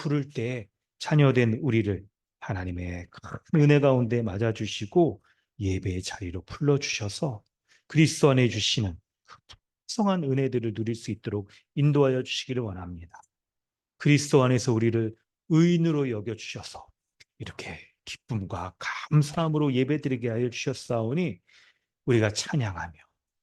부를 때 자녀된 우리를 하나님의 큰 은혜 가운데 맞아주시고 예배의 자리로 불러주셔서 그리스도 안에 주시는 풍성한 은혜들을 누릴 수 있도록 인도하여 주시기를 원합니다. 그리스도 안에서 우리를 의인으로 여겨주셔서 이렇게 기쁨과 감사함으로 예배드리게 하여 주셨사오니 우리가 찬양하며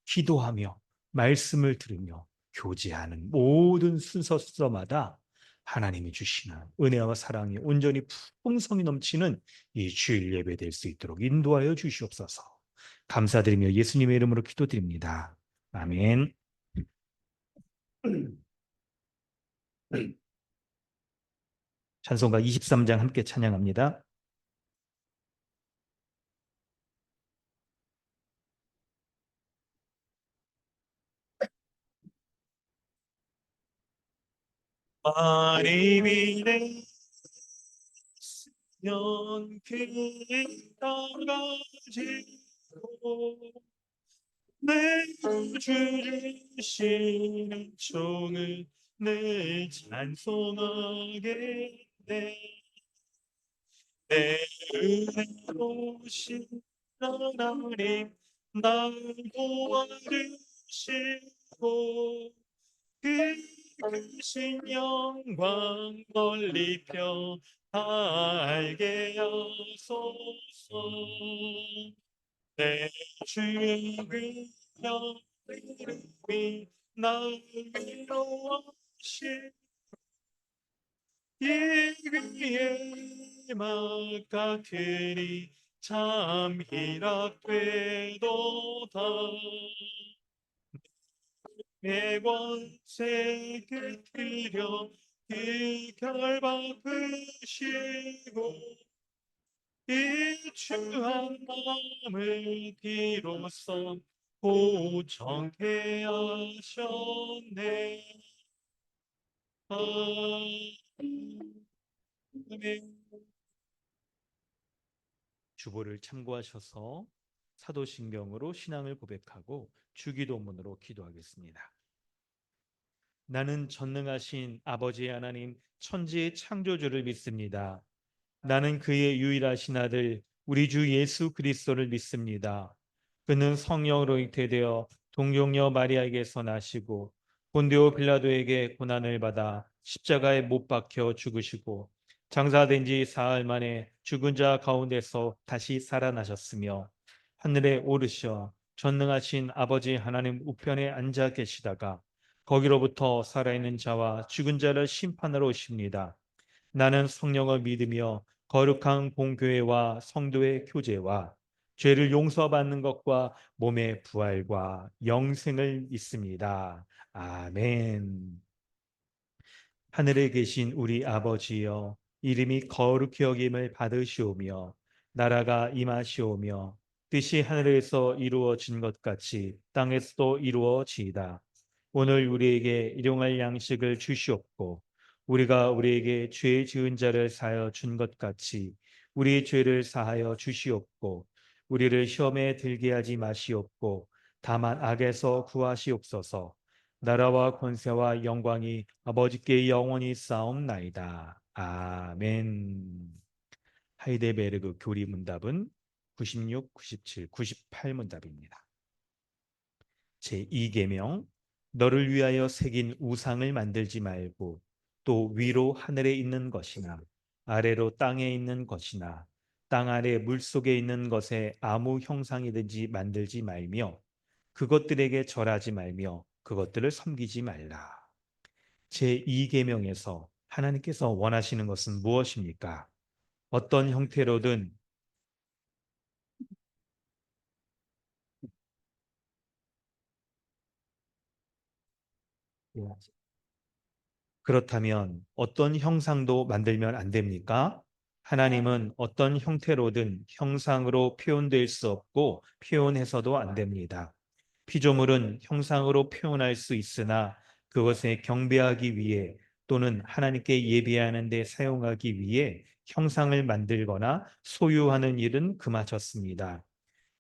기도하며 말씀을 들으며 교제하는 모든 순서마다 하나님이 주시는 은혜와 사랑이 온전히 풍성이 넘치는 이 주일 예배 될 수 있도록 인도하여 주시옵소서. 감사드리며 예수님의 이름으로 기도드립니다. 아멘. 찬송가 23장 함께 찬양합니다. 하나님이 내면 그 떨어지고 내 구주 주시는 종을 늘 찬송하겠네. 내 은혜로우신 하나님 날 도와주시고 그 크신 영광 멀리 펴 알게 하소서. 내 주의 위엄 이름이 날 위로하시 이 위에 막 같으니 참 희락되도다. 내 권세 깃들여 이 결박으시고 이 추한 마음을 비로소 고정케 하셨네. 아멘. 주보를 참고하셔서 사도신경으로 신앙을 고백하고 주기도문으로 기도하겠습니다. 나는 전능하신 아버지 하나님 천지의 창조주를 믿습니다. 나는 그의 유일하신 아들 우리 주 예수 그리스도를 믿습니다. 그는 성령으로 잉태되어 동정녀 마리아에게서 나시고 본디오 빌라도에게 고난을 받아 십자가에 못 박혀 죽으시고 장사된 지 사흘 만에 죽은 자 가운데서 다시 살아나셨으며 하늘에 오르셔 전능하신 아버지 하나님 우편에 앉아 계시다가 거기로부터 살아있는 자와 죽은 자를 심판하러 오십니다. 나는 성령을 믿으며 거룩한 공교회와 성도의 교제와 죄를 용서받는 것과 몸의 부활과 영생을 믿습니다. 아멘. 하늘에 계신 우리 아버지여, 이름이 거룩히 여김을 받으시오며 나라가 임하시오며 뜻이 하늘에서 이루어진 것 같이 땅에서도 이루어지이다. 오늘 우리에게 일용할 양식을 주시옵고 우리가 우리에게 죄 지은 자를 사하여 준 것 같이 우리 죄를 사하여 주시옵고 우리를 시험에 들게 하지 마시옵고 다만 악에서 구하시옵소서. 나라와 권세와 영광이 아버지께 영원히 싸움나이다. 아멘. 하이데베르그 교리 문답은 96, 97, 98 문답입니다. 제2계명 너를 위하여 새긴 우상을 만들지 말고 또 위로 하늘에 있는 것이나 아래로 땅에 있는 것이나 땅 아래 물속에 있는 것에 아무 형상이든지 만들지 말며 그것들에게 절하지 말며 그것들을 섬기지 말라. 제2계명에서 하나님께서 원하시는 것은 무엇입니까? 어떤 형태로든 그렇다면 어떤 형상도 만들면 안 됩니까? 하나님은 어떤 형태로든 형상으로 표현될 수 없고 표현해서도 안 됩니다. 피조물은 형상으로 표현할 수 있으나 그것에 경배하기 위해 또는 하나님께 예배하는 데 사용하기 위해 형상을 만들거나 소유하는 일은 금하셨습니다.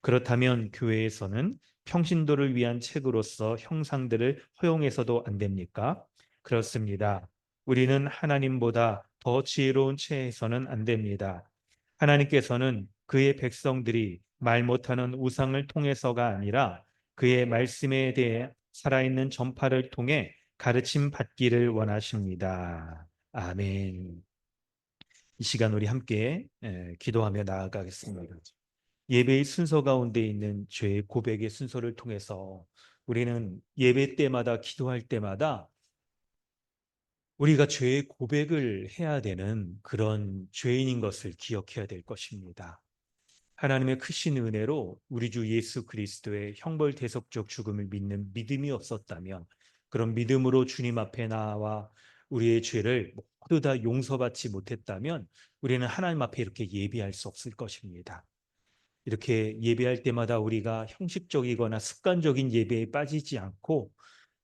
그렇다면 교회에서는 평신도를 위한 책으로서 형상들을 허용해서도 안 됩니까? 그렇습니다. 우리는 하나님보다 더 지혜로운 채 해서는 안 됩니다. 하나님께서는 그의 백성들이 말 못하는 우상을 통해서가 아니라 그의 말씀에 대해 살아있는 전파를 통해 가르침 받기를 원하십니다. 아멘. 이 시간 우리 함께 기도하며 나아가겠습니다. 예배의 순서 가운데 있는 죄의 고백의 순서를 통해서 우리는 예배 때마다 기도할 때마다 우리가 죄의 고백을 해야 되는 그런 죄인인 것을 기억해야 될 것입니다. 하나님의 크신 은혜로 우리 주 예수 그리스도의 형벌 대속적 죽음을 믿는 믿음이 없었다면 그런 믿음으로 주님 앞에 나와 우리의 죄를 모두 다 용서받지 못했다면 우리는 하나님 앞에 이렇게 예배할 수 없을 것입니다. 이렇게 예배할 때마다 우리가 형식적이거나 습관적인 예배에 빠지지 않고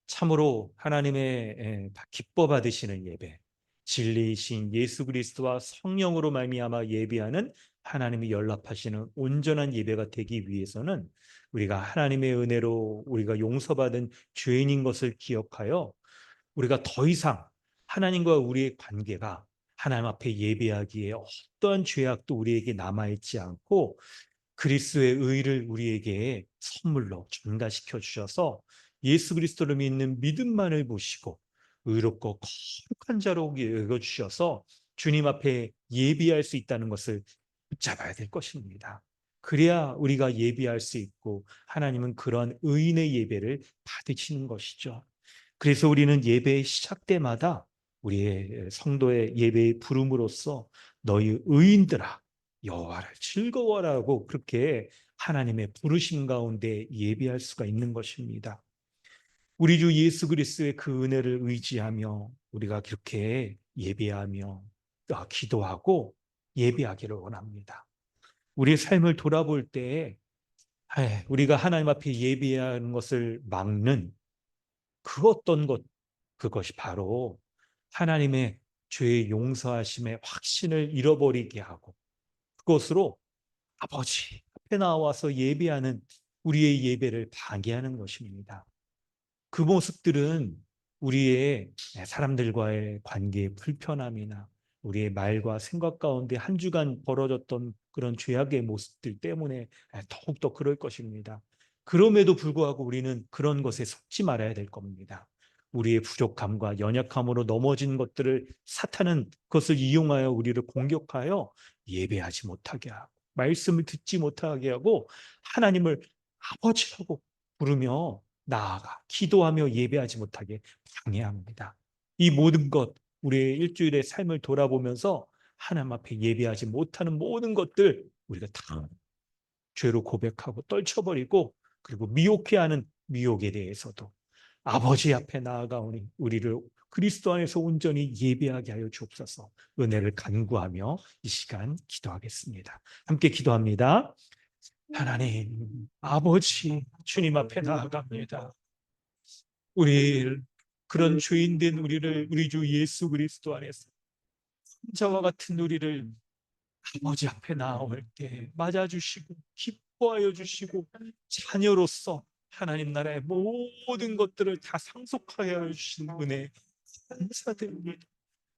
참으로 하나님의 기뻐 받으시는 예배, 진리이신 예수 그리스도와 성령으로 말미암아 예배하는 하나님이 연락하시는 온전한 예배가 되기 위해서는 우리가 하나님의 은혜로 우리가 용서받은 죄인인 것을 기억하여 우리가 더 이상 하나님과 우리의 관계가 하나님 앞에 예배하기에 어떠한 죄악도 우리에게 남아있지 않고 그리스도의 의를 우리에게 선물로 전가시켜 주셔서 예수 그리스도를 믿는 믿음만을 보시고 의롭고 거룩한 자로 여겨 주셔서 주님 앞에 예비할 수 있다는 것을 붙잡아야 될 것입니다. 그래야 우리가 예비할 수 있고 하나님은 그런 의인의 예배를 받으시는 것이죠. 그래서 우리는 예배의 시작 때마다 우리의 성도의 예배의 부름으로써 너희 의인들아 여호와를 즐거워라고 그렇게 하나님의 부르심 가운데 예배할 수가 있는 것입니다. 우리 주 예수 그리스도의 그 은혜를 의지하며 우리가 그렇게 예배하며 기도하고 예배하기를 원합니다. 우리의 삶을 돌아볼 때에 우리가 하나님 앞에 예배하는 것을 막는 그 어떤 것 그것이 바로 하나님의 죄의 용서하심의 확신을 잃어버리게 하고 그것으로 아버지 앞에 나와서 예배하는 우리의 예배를 방해하는 것입니다. 그 모습들은 우리의 사람들과의 관계의 불편함이나 우리의 말과 생각 가운데 한 주간 벌어졌던 그런 죄악의 모습들 때문에 더욱더 그럴 것입니다. 그럼에도 불구하고 우리는 그런 것에 속지 말아야 될 겁니다. 우리의 부족함과 연약함으로 넘어진 것들을 사탄은 그것을 이용하여 우리를 공격하여 예배하지 못하게 하고 말씀을 듣지 못하게 하고 하나님을 아버지라고 부르며 나아가 기도하며 예배하지 못하게 방해합니다. 이 모든 것 우리의 일주일의 삶을 돌아보면서 하나님 앞에 예배하지 못하는 모든 것들 우리가 다 죄로 고백하고 떨쳐버리고 그리고 미혹해하는 미혹에 대해서도 아버지 앞에 나아가오니 우리를 그리스도 안에서 온전히 예배하게 하여 주옵소서. 은혜를 간구하며 이 시간 기도하겠습니다. 함께 기도합니다. 하나님 아버지 주님 앞에 나아갑니다. 우리 그런 죄인된 우리를 우리 주 예수 그리스도 안에서 자와 같은 우리를 아버지 앞에 나올 때 맞아주시고 기뻐하여 주시고 자녀로서 하나님 나라의 모든 것들을 다 상속하여 주신 은혜 감사드립니다.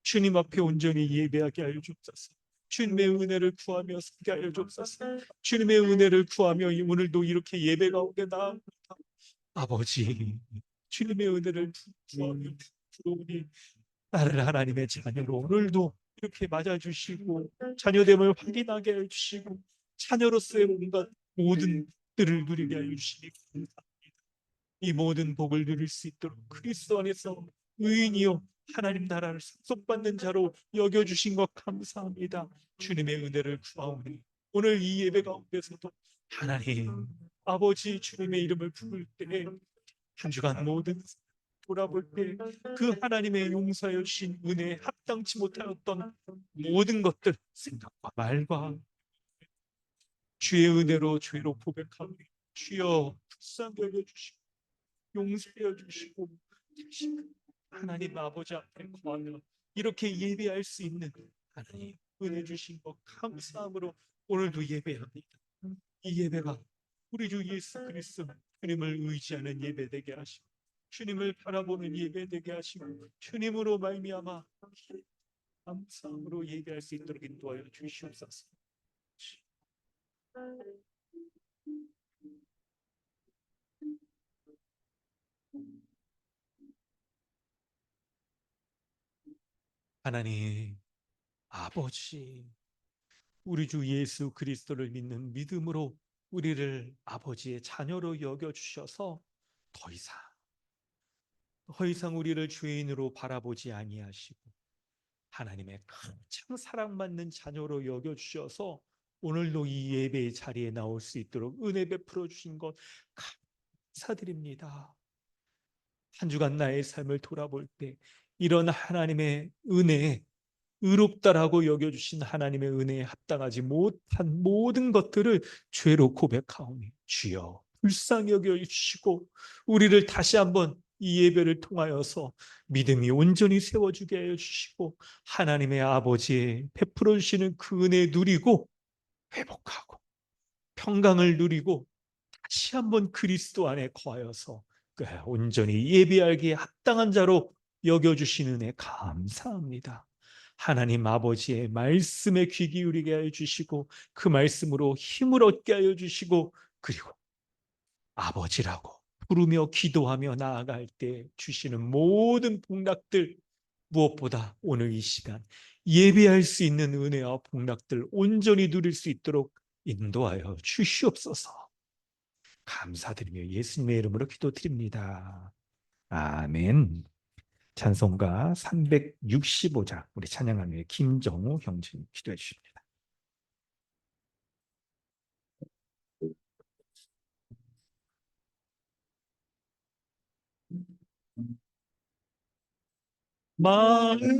주님 앞에 온전히 예배하게 하여 주옵소서. 주님의 은혜를 구하며 살게 하여 주옵소서. 주님의 은혜를 구하며 오늘도 이렇게 예배 가운데 나옵니다. 아버지 주님의 은혜를 구하며 부르니 나를 하나님의 자녀로 오늘도 이렇게 맞아주시고 자녀됨을 확인하게 해주시고 자녀로서의 온갖 모든 들을 누리게 해주시니 감사합니다. 이 모든 복을 누릴 수 있도록 그리스도 안에서 의인이요 하나님 나라를 상속받는 자로 여겨주신 것 감사합니다. 주님의 은혜를 구하오니 오늘 이 예배 가운데서도 하나님 아버지 주님의 이름을 부를 때 한 주간 모든 돌아볼 때 그 하나님의 용서여 주신 은혜에 합당치 못하였던 모든 것들 생각과 말과 주의 은혜로 죄로 고백하며 주여 불쌍히 여겨주시고 용서해 주시고 하나님 아버지 앞에 거하며 이렇게 예배할 수 있는 하나님 은혜 주신 것 감사함으로 오늘도 예배합니다. 이 예배가 우리 주 예수 그리스도 주님을 의지하는 예배 되게 하시고 주님을 바라보는 예배 되게 하시고 주님으로 말미암아 감사함으로 예배할 수 있도록 인도하여 주시옵소서. 하나님 아버지, 우리 주 예수 그리스도를 믿는 믿음으로 우리를 아버지의 자녀로 여겨 주셔서 더 이상 우리를 죄인으로 바라보지 아니하시고 하나님의 가장 사랑받는 자녀로 여겨 주셔서 오늘도 이 예배의 자리에 나올 수 있도록 은혜 베풀어 주신 것 감사드립니다. 한 주간 나의 삶을 돌아볼 때 이런 하나님의 은혜에 의롭다라고 여겨주신 하나님의 은혜에 합당하지 못한 모든 것들을 죄로 고백하오니 주여 불쌍히 여겨주시고 우리를 다시 한번 이 예배를 통하여서 믿음이 온전히 세워주게 하여 주시고 하나님의 아버지의 베풀어 주시는 그 은혜 누리고 회복하고 평강을 누리고 다시 한번 그리스도 안에 거하여서 온전히 예배하기에 합당한 자로 여겨주시는 은혜 감사합니다. 하나님 아버지의 말씀에 귀 기울이게 하여 주시고 그 말씀으로 힘을 얻게 하여 주시고 그리고 아버지라고 부르며 기도하며 나아갈 때 주시는 모든 복락들 무엇보다 오늘 이 시간 예배할 수 있는 은혜와 복락들 온전히 누릴 수 있도록 인도하여 주시옵소서. 감사드리며 예수님의 이름으로 기도드립니다. 아멘. 찬송가 365장 우리 찬양하며 김정우 형제님 기도해 주십니다.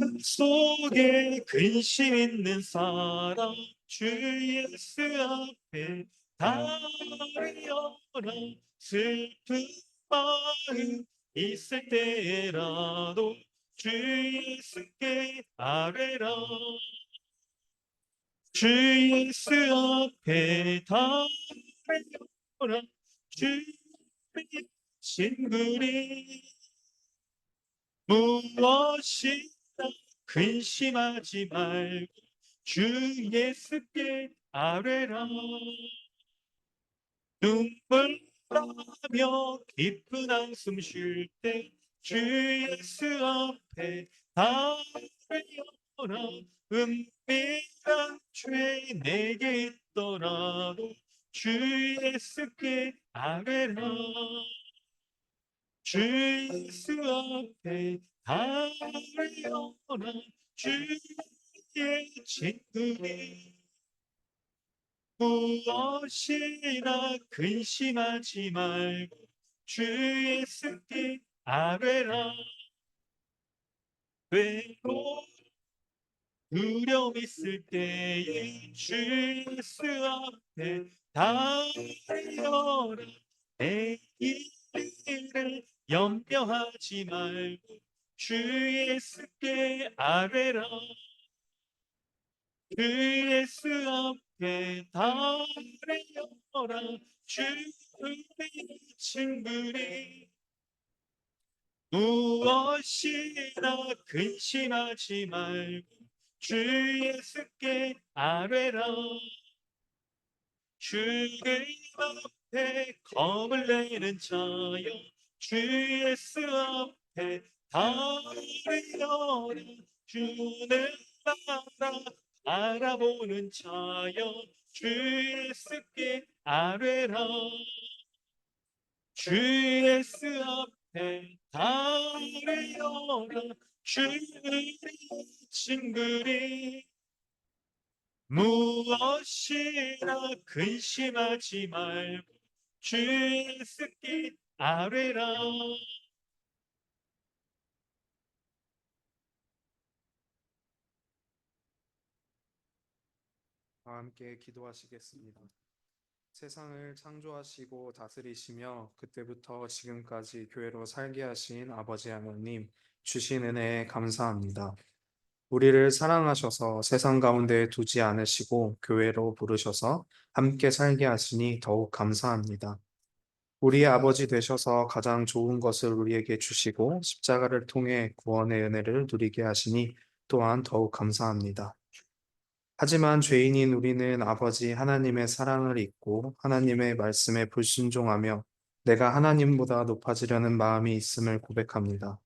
마음속에 근심 있는 사람 주 예수 앞에 다리어라 슬픈 마음 있을 때라도 주 예수께 아뢰라 주 예수 앞에 다리어라 주의 친구리 무엇이나 근심하지 말고 주 예수께 아뢰라 눈물 나며 깊은 한숨 쉴 때 주 예수 앞에 아뢰어라 은밀한 죄 내게 있더라도 주 예수께 아뢰라 주 예수 앞에 아뢰어라 주의 친구니 무엇이나 근심하지 말고 주 예수께 아뢰라 외로움 두려움 있을 때에 주 예수 앞에 다하여라 내 일을 염려하지 말고 주 예수께 아뢰라 주 예수 앞에 다하여라 주의 친구니 무엇이나 근심하지 말고 주 예수께 아뢰라 주님 앞에 검을 내는 자여 주 예수 앞에 다리어라 주는 나라 바라보는 자여 주 예수께 아뢰라 주 예수 앞에 다리어라 주의 친구니 무엇이나 근심하지 말고 주 예수께 아뢰라 다 함께 기도하시겠습니다. 세상을 창조하시고 다스리시며 그때부터 지금까지 교회로 살게 하신 아버지 하나님 주신 은혜에 감사합니다. 우리를 사랑하셔서 세상 가운데 두지 않으시고 교회로 부르셔서 함께 살게 하시니 더욱 감사합니다. 우리의 아버지 되셔서 가장 좋은 것을 우리에게 주시고 십자가를 통해 구원의 은혜를 누리게 하시니 또한 더욱 감사합니다. 하지만 죄인인 우리는 아버지 하나님의 사랑을 잊고 하나님의 말씀에 불순종하며 내가 하나님보다 높아지려는 마음이 있음을 고백합니다.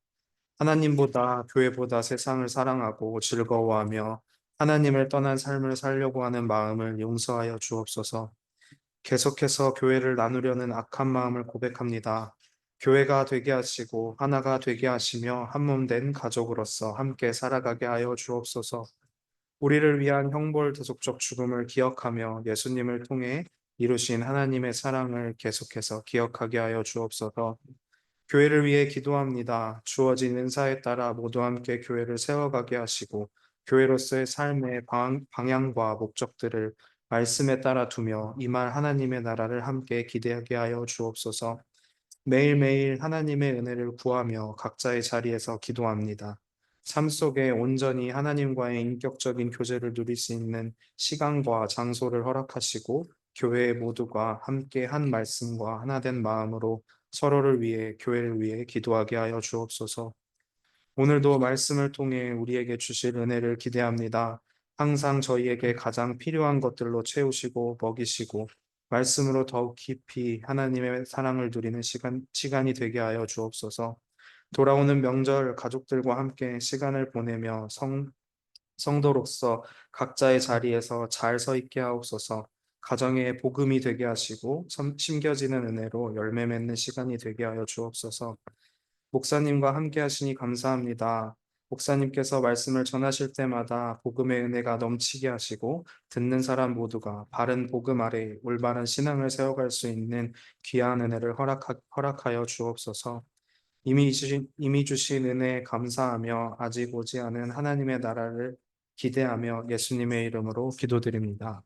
하나님보다 교회보다 세상을 사랑하고 즐거워하며 하나님을 떠난 삶을 살려고 하는 마음을 용서하여 주옵소서. 계속해서 교회를 나누려는 악한 마음을 고백합니다. 교회가 되게 하시고 하나가 되게 하시며 한 몸 된 가족으로서 함께 살아가게 하여 주옵소서. 우리를 위한 형벌 대속적 죽음을 기억하며 예수님을 통해 이루신 하나님의 사랑을 계속해서 기억하게 하여 주옵소서. 교회를 위해 기도합니다. 주어진 은사에 따라 모두 함께 교회를 세워가게 하시고 교회로서의 삶의 방향과 목적들을 말씀에 따라 두며 이말 하나님의 나라를 함께 기대하게 하여 주옵소서. 매일매일 하나님의 은혜를 구하며 각자의 자리에서 기도합니다. 삶 속에 온전히 하나님과의 인격적인 교제를 누릴 수 있는 시간과 장소를 허락하시고 교회 모두가 함께 한 말씀과 하나 된 마음으로 서로를 위해 교회를 위해 기도하게 하여 주옵소서. 오늘도 말씀을 통해 우리에게 주실 은혜를 기대합니다. 항상 저희에게 가장 필요한 것들로 채우시고 먹이시고 말씀으로 더욱 깊이 하나님의 사랑을 누리는 시간이 되게 하여 주옵소서. 돌아오는 명절 가족들과 함께 시간을 보내며 성도로서 각자의 자리에서 잘 서 있게 하옵소서. 가정의 복음이 되게 하시고 심겨지는 은혜로 열매 맺는 시간이 되게 하여 주옵소서. 목사님과 함께 하시니 감사합니다. 목사님께서 말씀을 전하실 때마다 복음의 은혜가 넘치게 하시고 듣는 사람 모두가 바른 복음 아래 올바른 신앙을 세워갈 수 있는 귀한 은혜를 허락하여 주옵소서. 이미 주신 은혜에 감사하며 아직 오지 않은 하나님의 나라를 기대하며 예수님의 이름으로 기도드립니다.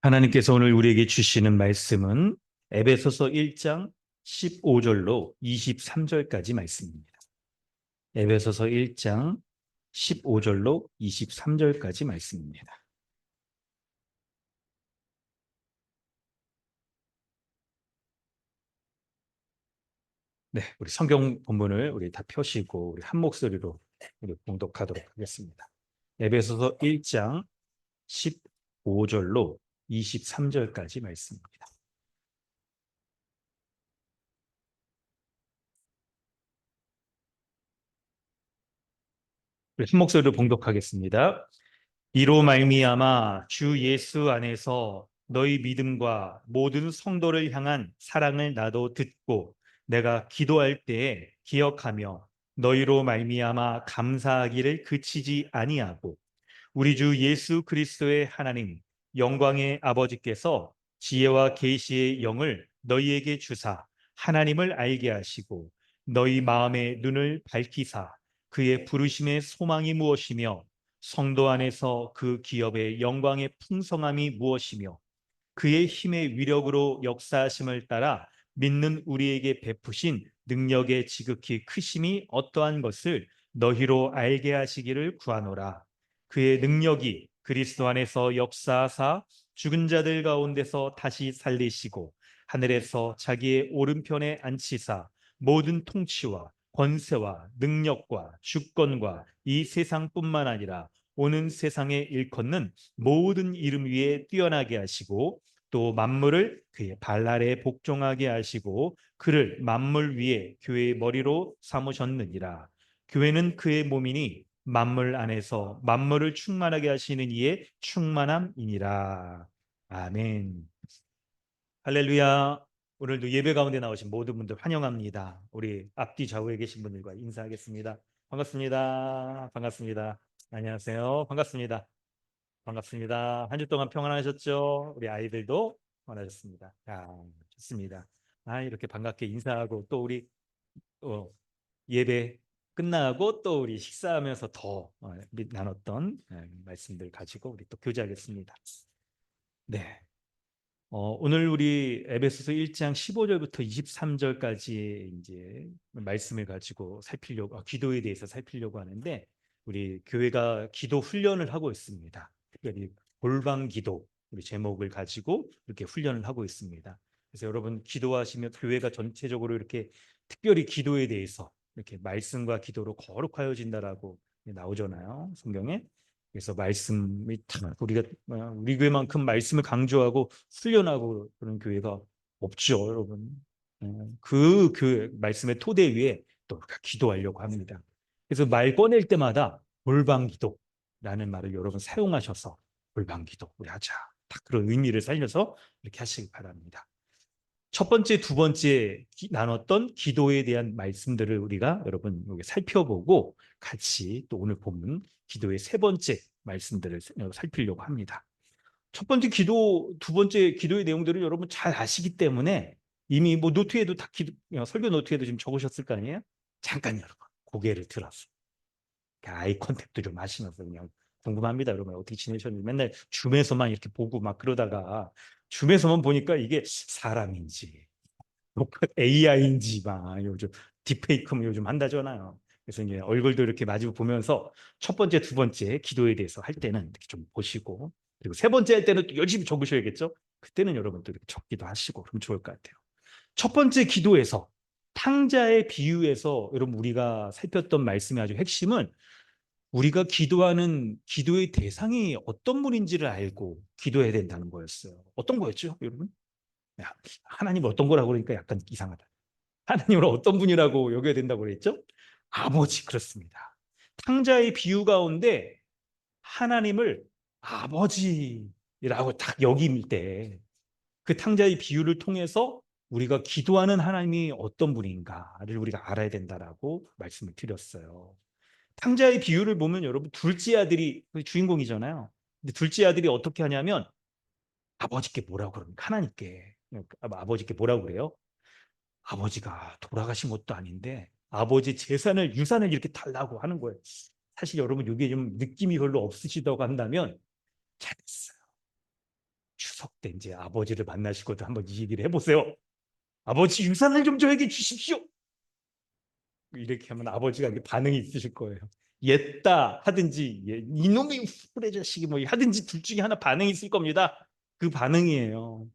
하나님께서 오늘 우리에게 주시는 말씀은 에베소서 1장 15절로 23절까지 말씀입니다. 에베소서 1장 15절로 23절까지 말씀입니다. 네, 우리 성경 본문을 우리 다 펴시고 우리 한 목소리로 우리 봉독하도록 하겠습니다. 에베소서 1장 15절로 23절까지 말씀입니다. 우리 한 목소리로 봉독하겠습니다. 이로 말미암아 주 예수 안에서 너희 믿음과 모든 성도를 향한 사랑을 나도 듣고 내가 기도할 때에 기억하며 너희로 말미암아 감사하기를 그치지 아니하고 우리 주 예수 그리스도의 하나님 영광의 아버지께서 지혜와 계시의 영을 너희에게 주사 하나님을 알게 하시고 너희 마음의 눈을 밝히사 그의 부르심의 소망이 무엇이며 성도 안에서 그 기업의 영광의 풍성함이 무엇이며 그의 힘의 위력으로 역사하심을 따라 믿는 우리에게 베푸신 능력의 지극히 크심이 어떠한 것을 너희로 알게 하시기를 구하노라. 그의 능력이 그리스도 안에서 역사하사 죽은 자들 가운데서 다시 살리시고 하늘에서 자기의 오른편에 앉히사 모든 통치와 권세와 능력과 주권과 이 세상뿐만 아니라 오는 세상에 일컫는 모든 이름 위에 뛰어나게 하시고 또 만물을 그의 발 아래 복종하게 하시고 그를 만물 위에 교회의 머리로 삼으셨느니라. 교회는 그의 몸이니 만물 안에서 만물을 충만하게 하시는 이의 충만함이니라. 아멘. 할렐루야. 오늘도 예배 가운데 나오신 모든 분들 환영합니다. 우리 앞뒤 좌우에 계신 분들과 인사하겠습니다. 반갑습니다. 반갑습니다. 안녕하세요. 반갑습니다. 반갑습니다. 한 주 동안 평안하셨죠? 우리 아이들도 평안하셨습니다. 좋습니다. 이렇게 반갑게 인사하고 또 우리 어, 예배 끝나고 또 우리 식사하면서 더 나눴던 말씀들 가지고 우리 또 교제하겠습니다. 네. 오늘 우리 에베소서 1장 15절부터 23절까지 이제 말씀을 가지고 기도에 대해서 살피려고 하는데, 우리 교회가 기도 훈련을 하고 있습니다. 특별히 골방 기도 우리 제목을 가지고 이렇게 훈련을 하고 있습니다. 그래서 여러분 기도하시며 교회가 전체적으로 이렇게 특별히 기도에 대해서 이렇게 말씀과 기도로 거룩하여진다라고 나오잖아요, 성경에. 그래서 말씀이 다 우리 교회만큼 말씀을 강조하고 훈련하고 그런 교회가 없죠, 여러분. 그 교회 말씀의 토대 위에 또 우리가 기도하려고 합니다. 그래서 말 꺼낼 때마다 골방기도라는 말을 여러분 사용하셔서 골방기도 우리 하자, 딱 그런 의미를 살려서 이렇게 하시기 바랍니다. 첫 번째, 두 번째 나눴던 기도에 대한 말씀들을 우리가 여러분 여기 살펴보고 같이 또 오늘 본문 기도의 세 번째 말씀들을 살피려고 합니다. 첫 번째 기도, 두 번째 기도의 내용들을 여러분 잘 아시기 때문에 이미 뭐 노트에도 다 설교 노트에도 지금 적으셨을 거 아니에요? 잠깐 여러분 고개를 들어서 아이 컨택도 좀 하시면서 그냥 궁금합니다. 여러분 어떻게 지내셨는지. 맨날 줌에서만 이렇게 보고 막 그러다가 줌에서만 보니까 이게 사람인지 AI인지 막 요즘 딥페이크 요즘 한다잖아요. 그래서 이제 얼굴도 이렇게 마주 보면서 첫 번째, 두 번째 기도에 대해서 할 때는 이렇게 좀 보시고, 그리고 세 번째 할 때는 또 열심히 적으셔야겠죠. 그때는 여러분도 이렇게 적기도 하시고 그럼 좋을 것 같아요. 첫 번째 기도에서 탕자의 비유에서 여러분 우리가 살폈던 말씀의 아주 핵심은 우리가 기도하는 기도의 대상이 어떤 분인지를 알고 기도해야 된다는 거였어요. 어떤 거였죠, 여러분? 하나님 어떤 거라고 그러니까 약간 이상하다. 하나님을 어떤 분이라고 여겨야 된다고 그랬죠? 아버지, 그렇습니다. 탕자의 비유 가운데 하나님을 아버지라고 딱 여길 때 그 탕자의 비유를 통해서 우리가 기도하는 하나님이 어떤 분인가를 우리가 알아야 된다라고 말씀을 드렸어요. 탕자의 비유를 보면 여러분 둘째 아들이 주인공이잖아요. 근데 둘째 아들이 어떻게 하냐면 아버지께 뭐라고 그럽니까? 하나님께 아버지께 뭐라고 그래요? 아버지가 돌아가신 것도 아닌데 아버지 재산을 유산을 이렇게 달라고 하는 거예요. 사실 여러분 이게 좀 느낌이 별로 없으시다고 한다면 잘했어요. 추석 때 이제 아버지를 만나실 것도 한번 이 얘기를 해보세요. 아버지 유산을 좀 저에게 주십시오. 이렇게 하면 아버지가 반응이 있으실 거예요. 옛다 하든지 이놈의 후레 자식이 뭐 하든지 둘 중에 하나 반응이 있을 겁니다. 그 반응이에요.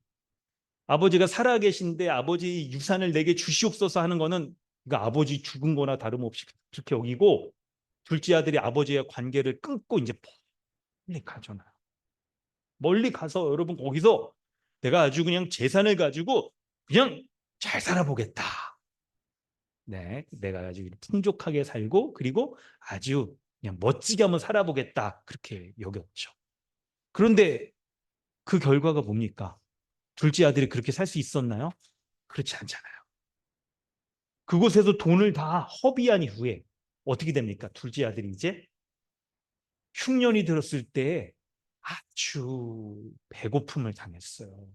아버지가 살아계신데 아버지 유산을 내게 주시옵소서 하는 거는 그 아버지 죽은 거나 다름없이 그렇게 여기고, 둘째 아들이 아버지의 관계를 끊고 이제 멀리 가잖아요. 멀리 가서 여러분 거기서 내가 아주 그냥 재산을 가지고 그냥 잘 살아보겠다. 네, 내가 아주 풍족하게 살고 그리고 아주 그냥 멋지게 한번 살아보겠다. 그렇게 여겼죠. 그런데 그 결과가 뭡니까? 둘째 아들이 그렇게 살 수 있었나요? 그렇지 않잖아요. 그곳에서 돈을 다 허비한 이후에 어떻게 됩니까? 둘째 아들이 이제 흉년이 들었을 때 아주 배고픔을 당했어요.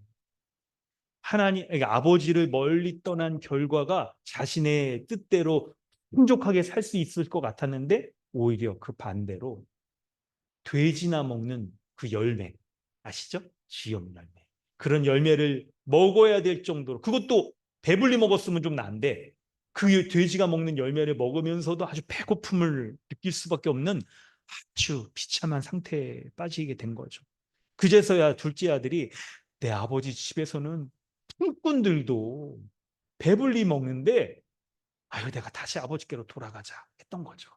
그러니까 아버지를 멀리 떠난 결과가 자신의 뜻대로 풍족하게 살 수 있을 것 같았는데 오히려 그 반대로 돼지나 먹는 그 열매 아시죠? 쥐염 열매. 그런 열매를 먹어야 될 정도로, 그것도 배불리 먹었으면 좀 나은데 그 돼지가 먹는 열매를 먹으면서도 아주 배고픔을 느낄 수밖에 없는 아주 비참한 상태에 빠지게 된 거죠. 그제서야 둘째 아들이 내 아버지 집에서는 품꾼들도 배불리 먹는데 아유 내가 다시 아버지께로 돌아가자 했던 거죠.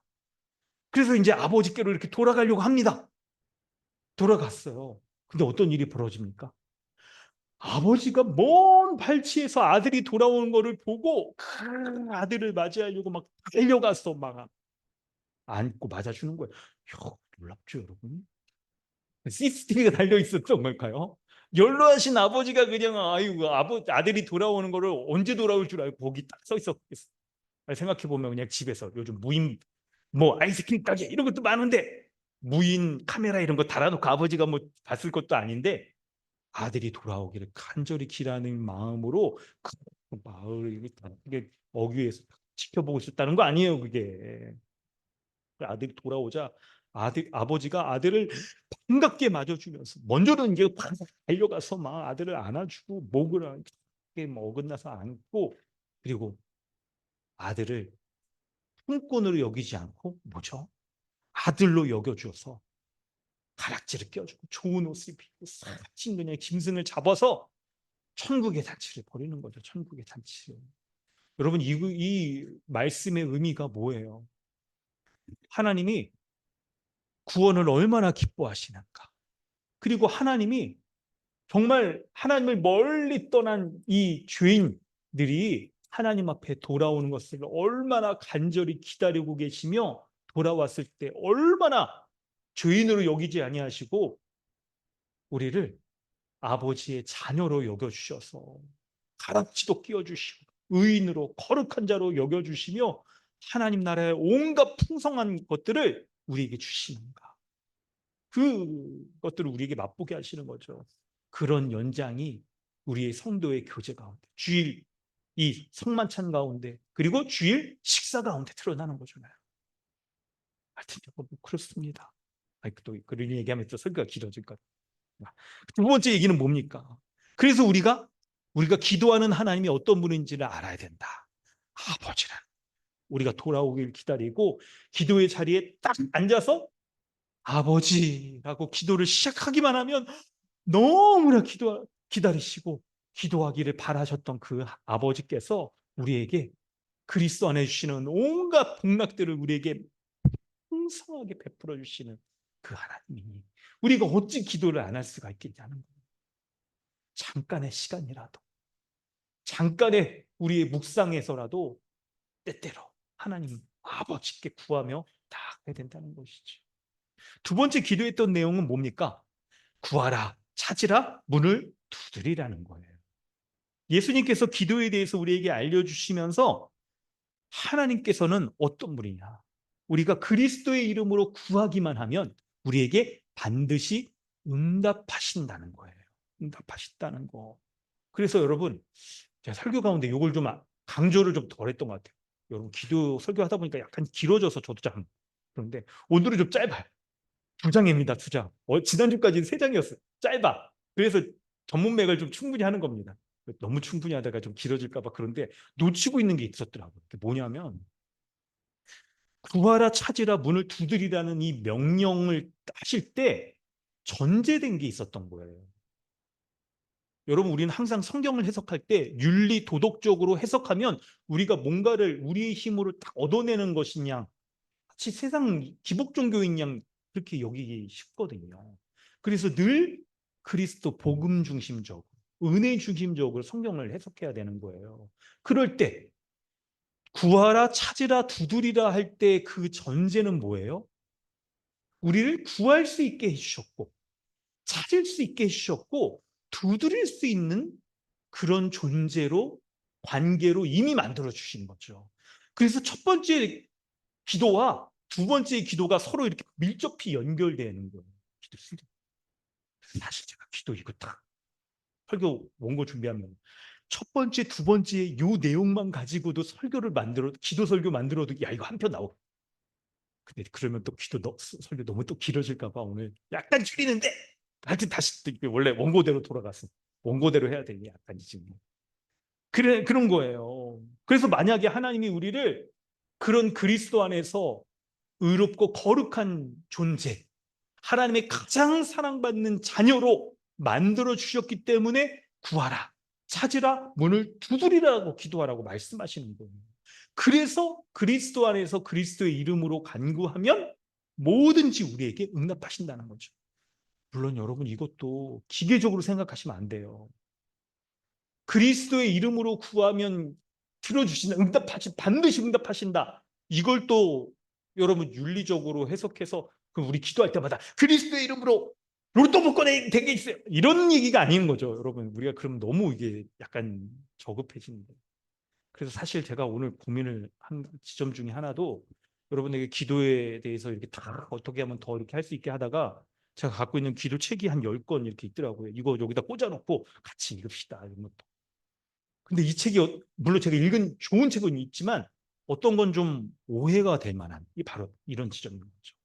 그래서 이제 아버지께로 이렇게 돌아가려고 합니다. 돌아갔어요. 근데 어떤 일이 벌어집니까? 아버지가 먼 발치에서 아들이 돌아오는 거를 보고 아들을 맞이하려고 막 달려가서 막 안고 맞아주는 거예요. 놀랍죠, 여러분? CCTV가 달려 있었던 걸까요? 연로하신 아버지가 그냥 아들이 돌아오는 거를 언제 돌아올 줄 알고 거기 딱 서 있었겠어요. 생각해 보면 그냥 집에서 요즘 무임 뭐 아이스크림 가게 이런 것도 많은데 무인 카메라 이런 거 달아놓고 아버지가 뭐 봤을 것도 아닌데 아들이 돌아오기를 간절히 기다리는 마음으로 그 마을을 이게 어귀에서 지켜보고 있었다는 거 아니에요, 그게. 아들이 돌아오자 아버지가 아들을 반갑게 맞아주면서 먼저는 이제 팍 달려가서 막 아들을 안아주고 목을 이렇게 뭐 어긋나서 안고 그리고 아들을 품꾼으로 여기지 않고 뭐죠? 아들로 여겨주어서 가락지를 껴주고 좋은 옷을 입히고 싹 그냥 짐승을 잡아서 천국의 잔치를 벌이는 거죠. 천국의 잔치를. 여러분 이 말씀의 의미가 뭐예요? 하나님이 구원을 얼마나 기뻐하시는가. 그리고 하나님이 정말 하나님을 멀리 떠난 이 죄인들이 하나님 앞에 돌아오는 것을 얼마나 간절히 기다리고 계시며 돌아왔을 때 얼마나 죄인으로 여기지 아니하시고 우리를 아버지의 자녀로 여겨주셔서 가락지도 끼워주시고 의인으로 거룩한 자로 여겨주시며 하나님 나라의 온갖 풍성한 것들을 우리에게 주시는가. 그것들을 우리에게 맛보게 하시는 거죠. 그런 연장이 우리의 성도의 교제 가운데, 주일 이 성만찬 가운데, 그리고 주일 식사 가운데 드러나는 거잖아요. 하여튼 그렇습니다. 또 그런 얘기하면 또 설교가 길어질 것 같아요. 두 번째 얘기는 뭡니까? 그래서 우리가 기도하는 하나님이 어떤 분인지를 알아야 된다. 아버지는 우리가 돌아오길 기다리고 기도의 자리에 딱 앉아서 아버지라고 기도를 시작하기만 하면 너무나 기다리시고 기도하기를 바라셨던 그 아버지께서 우리에게 그리스도 안에 주시는 온갖 복락들을 우리에게 풍성하게 베풀어 주시는 그 하나님이 우리가 어찌 기도를 안 할 수가 있겠냐는 거예요. 잠깐의 시간이라도 잠깐의 우리의 묵상에서라도 때때로 하나님 아버지께 구하며 다 해야 된다는 것이죠. 두 번째 기도했던 내용은 뭡니까? 구하라, 찾으라, 문을 두드리라는 거예요. 예수님께서 기도에 대해서 우리에게 알려주시면서 하나님께서는 어떤 분이냐? 우리가 그리스도의 이름으로 구하기만 하면 우리에게 반드시 응답하신다는 거예요. 응답하신다는 거. 그래서 여러분, 제가 설교 가운데 이걸 좀 강조를 좀 덜 했던 것 같아요. 여러분, 기도 설교하다 보니까 약간 길어져서 저도 참 그런데 오늘은 좀 짧아요. 2장입니다, 2장. 지난주까지는 3장이었어요. 짧아. 그래서 전문 맥을 좀 충분히 하는 겁니다. 너무 충분히 하다가 좀 길어질까 봐 그런데 놓치고 있는 게 있었더라고요. 그게 뭐냐면 구하라 찾으라 문을 두드리라는 이 명령을 하실 때 전제된 게 있었던 거예요. 여러분 우리는 항상 성경을 해석할 때 윤리 도덕적으로 해석하면 우리가 뭔가를 우리의 힘으로 딱 얻어내는 것이냐 마치 세상 기복 종교인 양 그렇게 여기기 쉽거든요. 그래서 늘 그리스도 복음 중심적, 은혜 중심적으로 성경을 해석해야 되는 거예요. 그럴 때 구하라, 찾으라, 두드리라 할 때 그 전제는 뭐예요? 우리를 구할 수 있게 해주셨고, 찾을 수 있게 해주셨고, 두드릴 수 있는 그런 존재로, 관계로 이미 만들어 주신 거죠. 그래서 첫 번째 기도와 두 번째 기도가 서로 이렇게 밀접히 연결되는 거예요. 기도 시리. 사실 제가 기도 이거 딱 설교 원고 준비하면 첫 번째, 두 번째 요 내용만 가지고도 기도 설교 만들어도 야 이거 한 편 나오. 근데 그러면 또 설교 너무 또 길어질까 봐 오늘 약간 줄이는데 하여튼 다시 원래 원고대로 돌아갔어. 원고대로 해야 되니 약간 지금. 그런 거예요. 그래서 만약에 하나님이 우리를 그런 그리스도 안에서 의롭고 거룩한 존재, 하나님의 가장 사랑받는 자녀로 만들어 주셨기 때문에 구하라, 찾으라, 문을 두드리라고 기도하라고 말씀하시는 거예요. 그래서 그리스도 안에서 그리스도의 이름으로 간구하면 뭐든지 우리에게 응답하신다는 거죠. 물론 여러분 이것도 기계적으로 생각하시면 안 돼요. 그리스도의 이름으로 구하면 들어주신다, 반드시 응답하신다. 이걸 또 여러분 윤리적으로 해석해서 그럼 우리 기도할 때마다 그리스도의 이름으로 로또 복권에 된게 있어요. 이런 얘기가 아닌 거죠, 여러분. 우리가 그럼 너무 이게 약간 저급해지는데. 그래서 사실 제가 오늘 고민을 한 지점 중에 하나도 여러분에게 기도에 대해서 이렇게 다 어떻게 하면 더 이렇게 할 수 있게 하다가 제가 갖고 있는 기도 책이 한 10권 이렇게 있더라고요. 이거 여기다 꽂아놓고 같이 읽읍시다. 이런 것도. 근데 이 책이 물론 제가 읽은 좋은 책은 있지만 어떤 건 좀 오해가 될 만한 이 바로 이런 지점인 거죠.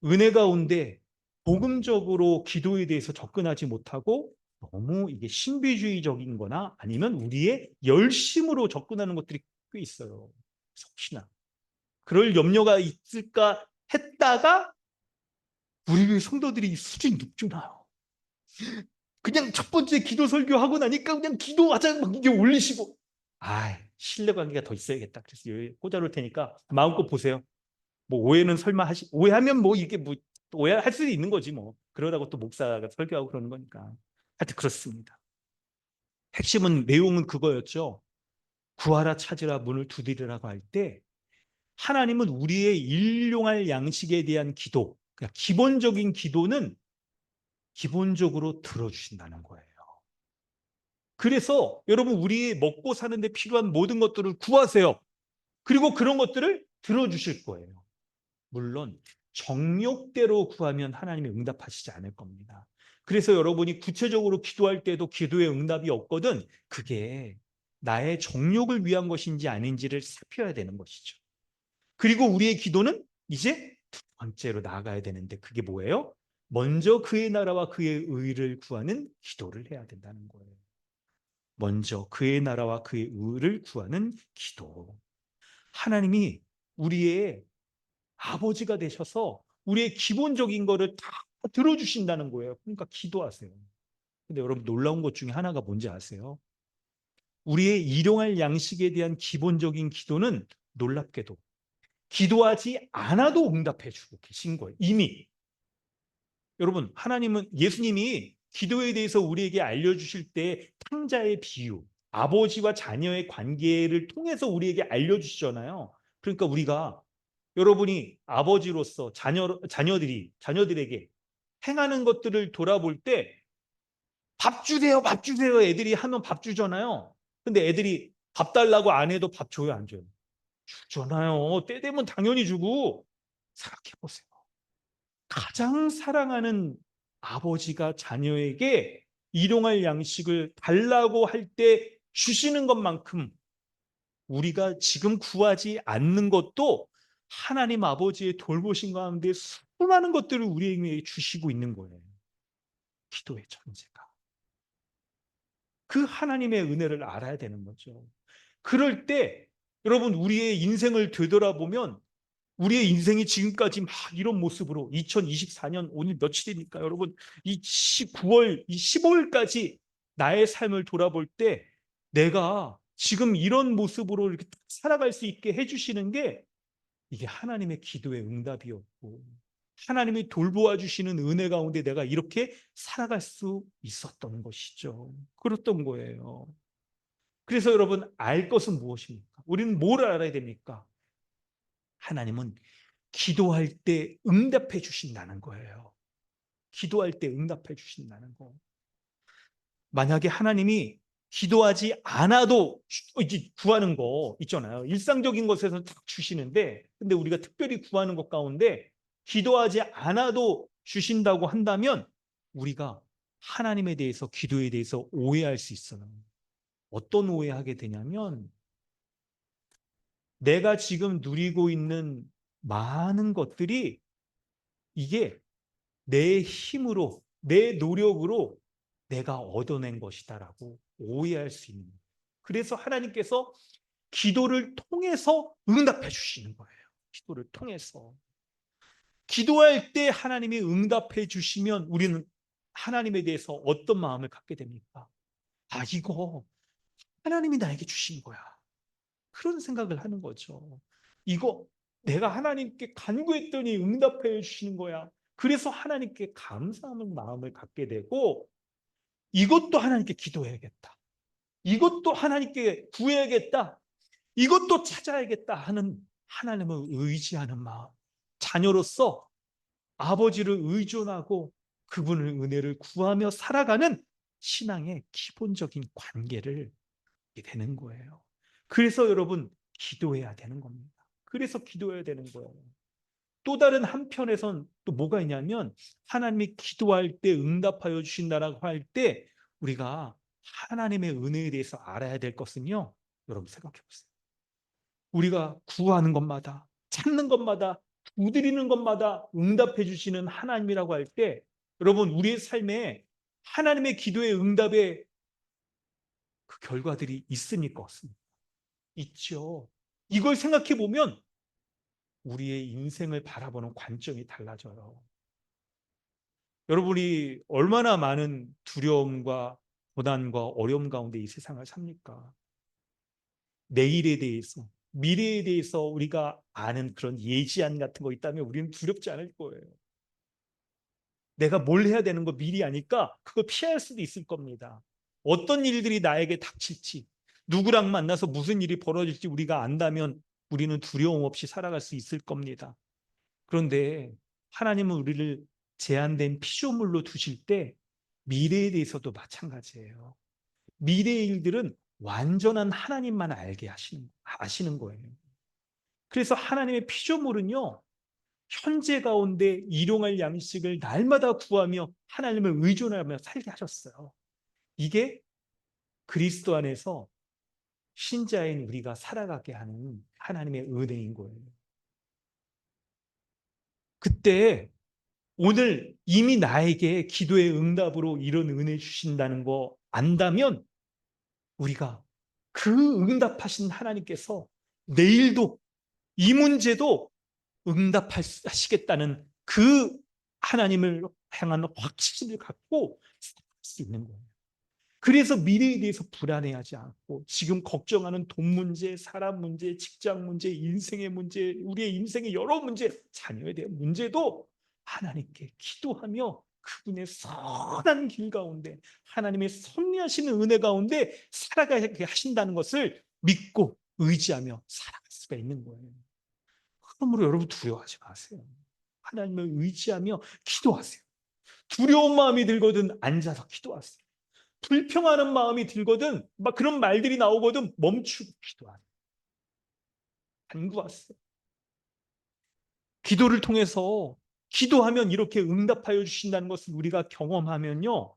은혜 가운데 복음적으로 기도에 대해서 접근하지 못하고 너무 이게 신비주의적인 거나 아니면 우리의 열심으로 접근하는 것들이 꽤 있어요. 혹시나 그럴 염려가 있을까 했다가 우리 성도들이 수준이 높잖아요. 그냥 첫 번째 기도 설교하고 나니까 그냥 기도하자 막 이게 올리시고 신뢰관계가 더 있어야겠다. 그래서 여기 꽂아놓을 테니까 마음껏 보세요. 뭐 오해는 설마 오해하면 뭐 이게 뭐 오해할 수도 있는 거지 뭐. 그러다고 또 목사가 설교하고 그러는 거니까. 하여튼 그렇습니다. 핵심은 내용은 그거였죠. 구하라 찾으라 문을 두드리라고 할 때 하나님은 우리의 일용할 양식에 대한 기도, 그러니까 기본적인 기도는 기본적으로 들어주신다는 거예요. 그래서 여러분 우리 먹고 사는 데 필요한 모든 것들을 구하세요. 그리고 그런 것들을 들어주실 거예요. 물론 정욕대로 구하면 하나님이 응답하시지 않을 겁니다. 그래서 여러분이 구체적으로 기도할 때도 기도의 응답이 없거든 그게 나의 정욕을 위한 것인지 아닌지를 살펴야 되는 것이죠. 그리고 우리의 기도는 이제 두 번째로 나아가야 되는데 그게 뭐예요? 먼저 그의 나라와 그의 의를 구하는 기도를 해야 된다는 거예요. 먼저 그의 나라와 그의 의를 구하는 기도. 하나님이 우리의 아버지가 되셔서 우리의 기본적인 거를 다 들어주신다는 거예요. 그러니까 기도하세요. 근데 여러분 놀라운 것 중에 하나가 뭔지 아세요? 우리의 일용할 양식에 대한 기본적인 기도는 놀랍게도 기도하지 않아도 응답해 주고 계신 거예요. 이미. 여러분, 하나님은 예수님이 기도에 대해서 우리에게 알려주실 때 탕자의 비유, 아버지와 자녀의 관계를 통해서 우리에게 알려주시잖아요. 그러니까 우리가 여러분이 아버지로서 자녀들에게 행하는 것들을 돌아볼 때 밥 주세요, 밥 주세요. 애들이 하면 밥 주잖아요. 근데 애들이 밥 달라고 안 해도 밥 줘요, 안 줘요? 주잖아요. 때 되면 당연히 주고 생각해 보세요. 가장 사랑하는 아버지가 자녀에게 일용할 양식을 달라고 할 때 주시는 것만큼 우리가 지금 구하지 않는 것도 하나님 아버지의 돌보신 가운데 수많은 것들을 우리에게 주시고 있는 거예요. 기도의 존재가. 그 하나님의 은혜를 알아야 되는 거죠. 그럴 때 여러분 우리의 인생을 되돌아보면 우리의 인생이 지금까지 막 이런 모습으로 2024년 오늘 며칠입니까? 여러분 이 19월, 이 15일까지 나의 삶을 돌아볼 때 내가 지금 이런 모습으로 이렇게 살아갈 수 있게 해주시는 게 이게 하나님의 기도의 응답이었고 하나님이 돌보아 주시는 은혜 가운데 내가 이렇게 살아갈 수 있었던 것이죠. 그렇던 거예요. 그래서 여러분 알 것은 무엇입니까? 우리는 뭘 알아야 됩니까? 하나님은 기도할 때 응답해 주신다는 거예요. 기도할 때 응답해 주신다는 거. 만약에 하나님이 기도하지 않아도 구하는 거 있잖아요. 일상적인 것에서 딱 주시는데 근데 우리가 특별히 구하는 것 가운데 기도하지 않아도 주신다고 한다면 우리가 하나님에 대해서 기도에 대해서 오해할 수 있어요. 어떤 오해하게 되냐면 내가 지금 누리고 있는 많은 것들이 이게 내 힘으로, 내 노력으로 내가 얻어낸 것이다라고 오해할 수 있는 거예요. 그래서 하나님께서 기도를 통해서 응답해 주시는 거예요. 기도를 통해서. 기도할 때 하나님이 응답해 주시면 우리는 하나님에 대해서 어떤 마음을 갖게 됩니까? 이거 하나님이 나에게 주신 거야. 그런 생각을 하는 거죠. 이거 내가 하나님께 간구했더니 응답해 주시는 거야. 그래서 하나님께 감사하는 마음을 갖게 되고 이것도 하나님께 기도해야겠다. 이것도 하나님께 구해야겠다. 이것도 찾아야겠다 하는 하나님을 의지하는 마음. 자녀로서 아버지를 의존하고 그분을 은혜를 구하며 살아가는 신앙의 기본적인 관계를 하게 되는 거예요. 그래서 여러분 기도해야 되는 겁니다. 그래서 기도해야 되는 거예요. 또 다른 한편에선 또 뭐가 있냐면 하나님이 기도할 때 응답하여 주신다라고 할 때 우리가 하나님의 은혜에 대해서 알아야 될 것은요. 여러분 생각해 보세요. 우리가 구하는 것마다 찾는 것마다 두드리는 것마다 응답해 주시는 하나님이라고 할 때 여러분 우리의 삶에 하나님의 기도의 응답의 그 결과들이 있습니까? 없습니까? 있죠. 이걸 생각해 보면 우리의 인생을 바라보는 관점이 달라져요. 여러분이 얼마나 많은 두려움과 고난과 어려움 가운데 이 세상을 삽니까? 내일에 대해서, 미래에 대해서 우리가 아는 그런 예지안 같은 거 있다면 우리는 두렵지 않을 거예요. 내가 뭘 해야 되는 거 미리 아니까 그걸 피할 수도 있을 겁니다. 어떤 일들이 나에게 닥칠지, 누구랑 만나서 무슨 일이 벌어질지 우리가 안다면 우리는 두려움 없이 살아갈 수 있을 겁니다. 그런데 하나님은 우리를 제한된 피조물로 두실 때 미래에 대해서도 마찬가지예요. 미래의 일들은 완전한 하나님만 알게 아시는 거예요. 그래서 하나님의 피조물은요, 현재 가운데 일용할 양식을 날마다 구하며 하나님을 의존하며 살게 하셨어요. 이게 그리스도 안에서 신자인 우리가 살아가게 하는 하나님의 은혜인 거예요. 그때 오늘 이미 나에게 기도의 응답으로 이런 은혜 주신다는 거 안다면 우리가 그 응답하신 하나님께서 내일도 이 문제도 응답하시겠다는 그 하나님을 향한 확신을 갖고 살아갈 수 있는 거예요. 그래서 미래에 대해서 불안해하지 않고 지금 걱정하는 돈 문제, 사람 문제, 직장 문제, 인생의 문제, 우리의 인생의 여러 문제, 자녀에 대한 문제도 하나님께 기도하며 그분의 선한 길 가운데 하나님의 섭리하시는 은혜 가운데 살아가게 하신다는 것을 믿고 의지하며 살아갈 수가 있는 거예요. 그러므로 여러분 두려워하지 마세요. 하나님을 의지하며 기도하세요. 두려운 마음이 들거든 앉아서 기도하세요. 불평하는 마음이 들거든 막 그런 말들이 나오거든 멈추고 기도하세요. 간구하세요. 기도를 통해서 기도하면 이렇게 응답하여 주신다는 것을 우리가 경험하면요.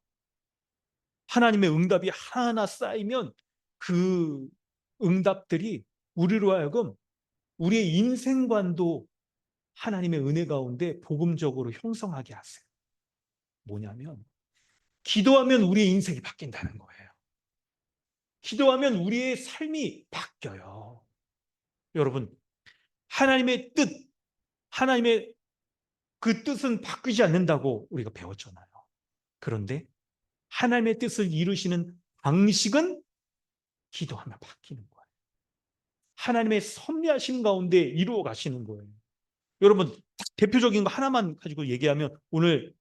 하나님의 응답이 하나하나 쌓이면 그 응답들이 우리로 하여금 우리의 인생관도 하나님의 은혜 가운데 복음적으로 형성하게 하세요. 뭐냐면 기도하면 우리의 인생이 바뀐다는 거예요. 기도하면 우리의 삶이 바뀌어요. 여러분, 하나님의 뜻, 하나님의 그 뜻은 바뀌지 않는다고 우리가 배웠잖아요. 그런데 하나님의 뜻을 이루시는 방식은 기도하면 바뀌는 거예요. 하나님의 섭리하신 가운데 이루어 가시는 거예요. 여러분, 대표적인 거 하나만 가지고 얘기하면 오늘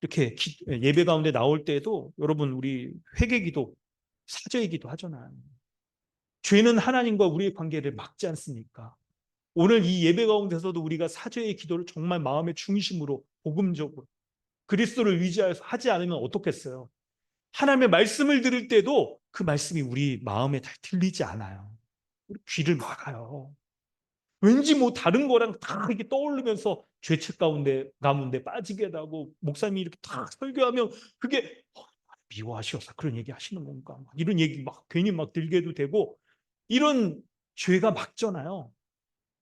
이렇게 예배 가운데 나올 때에도 여러분 우리 회개기도 사죄기도 하잖아요. 죄는 하나님과 우리의 관계를 막지 않습니까? 오늘 이 예배 가운데서도 우리가 사죄의 기도를 정말 마음의 중심으로 복음적으로 그리스도를 의지하여서 하지 않으면 어떻겠어요? 하나님의 말씀을 들을 때도 그 말씀이 우리 마음에 잘 들리지 않아요. 우리 귀를 막아요. 왠지 뭐 다른 거랑 다 이렇게 떠오르면서 죄책 가운데 빠지게 하고 목사님이 이렇게 다 설교하면 그게 미워하시어서 그런 얘기 하시는 건가? 이런 얘기 막 괜히 막 들게도 되고 이런 죄가 막잖아요.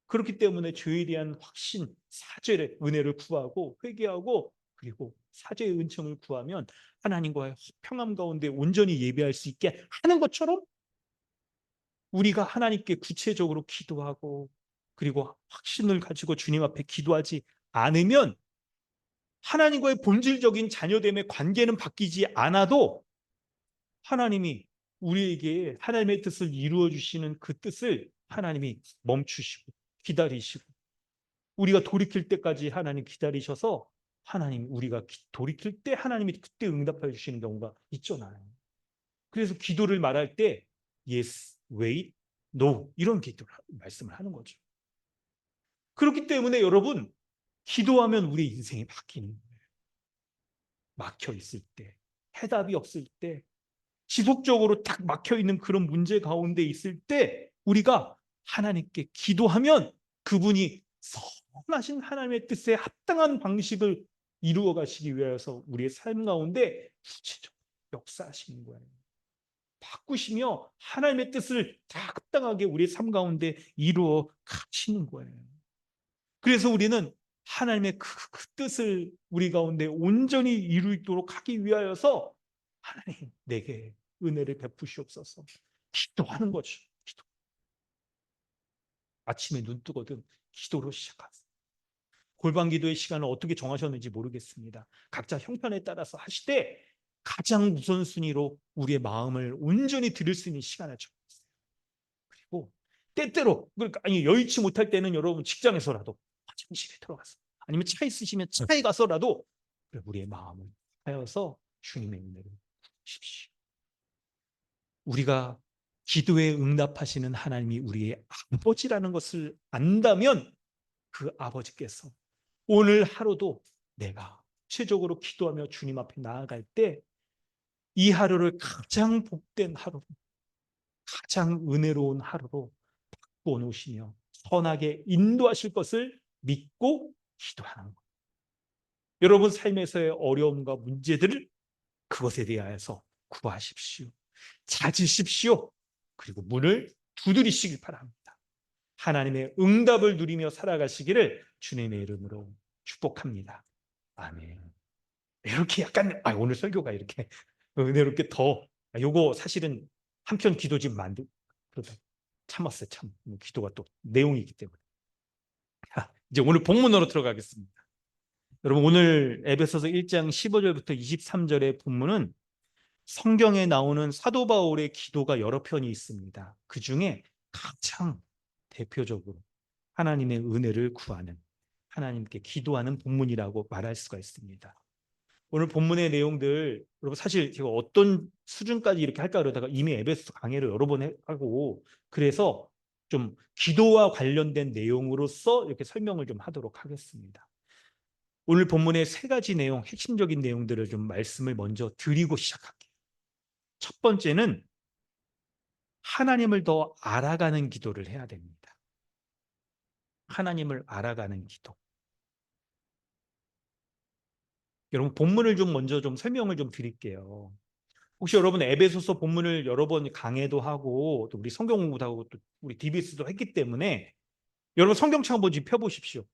그렇기 때문에 죄에 대한 확신, 사죄의 은혜를 구하고 회개하고 그리고 사죄의 은총을 구하면 하나님과의 평안 가운데 온전히 예배할 수 있게 하는 것처럼 우리가 하나님께 구체적으로 기도하고 그리고 확신을 가지고 주님 앞에 기도하지 않으면 하나님과의 본질적인 자녀됨의 관계는 바뀌지 않아도 하나님이 우리에게 하나님의 뜻을 이루어 주시는 그 뜻을 하나님이 멈추시고 기다리시고 우리가 돌이킬 때까지 하나님 기다리셔서 하나님 우리가 돌이킬 때 하나님이 그때 응답해 주시는 경우가 있잖아요. 그래서 기도를 말할 때 yes, wait, no 이런 기도를 말씀을 하는 거죠. 그렇기 때문에 여러분 기도하면 우리 인생이 바뀌는 거예요. 막혀 있을 때, 해답이 없을 때, 지속적으로 딱 막혀 있는 그런 문제 가운데 있을 때 우리가 하나님께 기도하면 그분이 선하신 하나님의 뜻에 합당한 방식을 이루어 가시기 위해서 우리의 삶 가운데 구체적으로 역사하시는 거예요. 바꾸시며 하나님의 뜻을 다 합당하게 우리의 삶 가운데 이루어 가시는 거예요. 그래서 우리는 하나님의 그 뜻을 우리 가운데 온전히 이루도록 하기 위하여서 하나님 내게 은혜를 베푸시옵소서 기도하는 거죠. 기도. 아침에 눈 뜨거든 기도로 시작하세요. 골방 기도의 시간을 어떻게 정하셨는지 모르겠습니다. 각자 형편에 따라서 하시되 가장 우선순위로 우리의 마음을 온전히 드릴 수 있는 시간을 정했어요. 그리고 때때로 그러니까 아니 여의치 못할 때는 여러분 직장에서라도 화장실에 들어가서 아니면 차 있으시면 차에 가서라도 우리의 마음을 하여서 주님의 은혜를 주십시오. 우리가 기도에 응답하시는 하나님이 우리의 아버지라는 것을 안다면 그 아버지께서 오늘 하루도 내가 구체적으로 기도하며 주님 앞에 나아갈 때 이 하루를 가장 복된 하루, 가장 은혜로운 하루로 바꿔 놓으시며 선하게 인도하실 것을 믿고 기도하는 거예요. 여러분 삶에서의 어려움과 문제들을 그것에 대하여서 구하십시오. 찾으십시오. 그리고 문을 두드리시길 바랍니다. 하나님의 응답을 누리며 살아가시기를 주님의 이름으로 축복합니다. 아멘. 이렇게 약간 오늘 설교가 이렇게 은혜롭게 더 요거 사실은 한편 기도 좀 그러다 참았어요. 참 기도가 또 내용이 있기 때문에. 이제 오늘 본문으로 들어가겠습니다. 여러분 오늘 에베소서 1장 15절부터 23절의 본문은 성경에 나오는 사도 바울의 기도가 여러 편이 있습니다. 그 중에 가장 대표적으로 하나님의 은혜를 구하는 하나님께 기도하는 본문이라고 말할 수가 있습니다. 오늘 본문의 내용들 여러분 사실 제가 어떤 수준까지 이렇게 할까 그러다가 이미 에베소 강해를 여러 번 하고 그래서 좀 기도와 관련된 내용으로서 이렇게 설명을 좀 하도록 하겠습니다. 오늘 본문의 세 가지 내용, 핵심적인 내용들을 좀 말씀을 먼저 드리고 시작할게요. 첫 번째는 하나님을 더 알아가는 기도를 해야 됩니다. 하나님을 알아가는 기도. 여러분 본문을 좀 먼저 좀 설명을 좀 드릴게요. 혹시 여러분 에베소서 본문을 여러 번 강해도 하고 또 우리 성경 공부도 하고 또 우리 DBS도 했기 때문에 여러분 성경책 한번 좀 펴보십시오.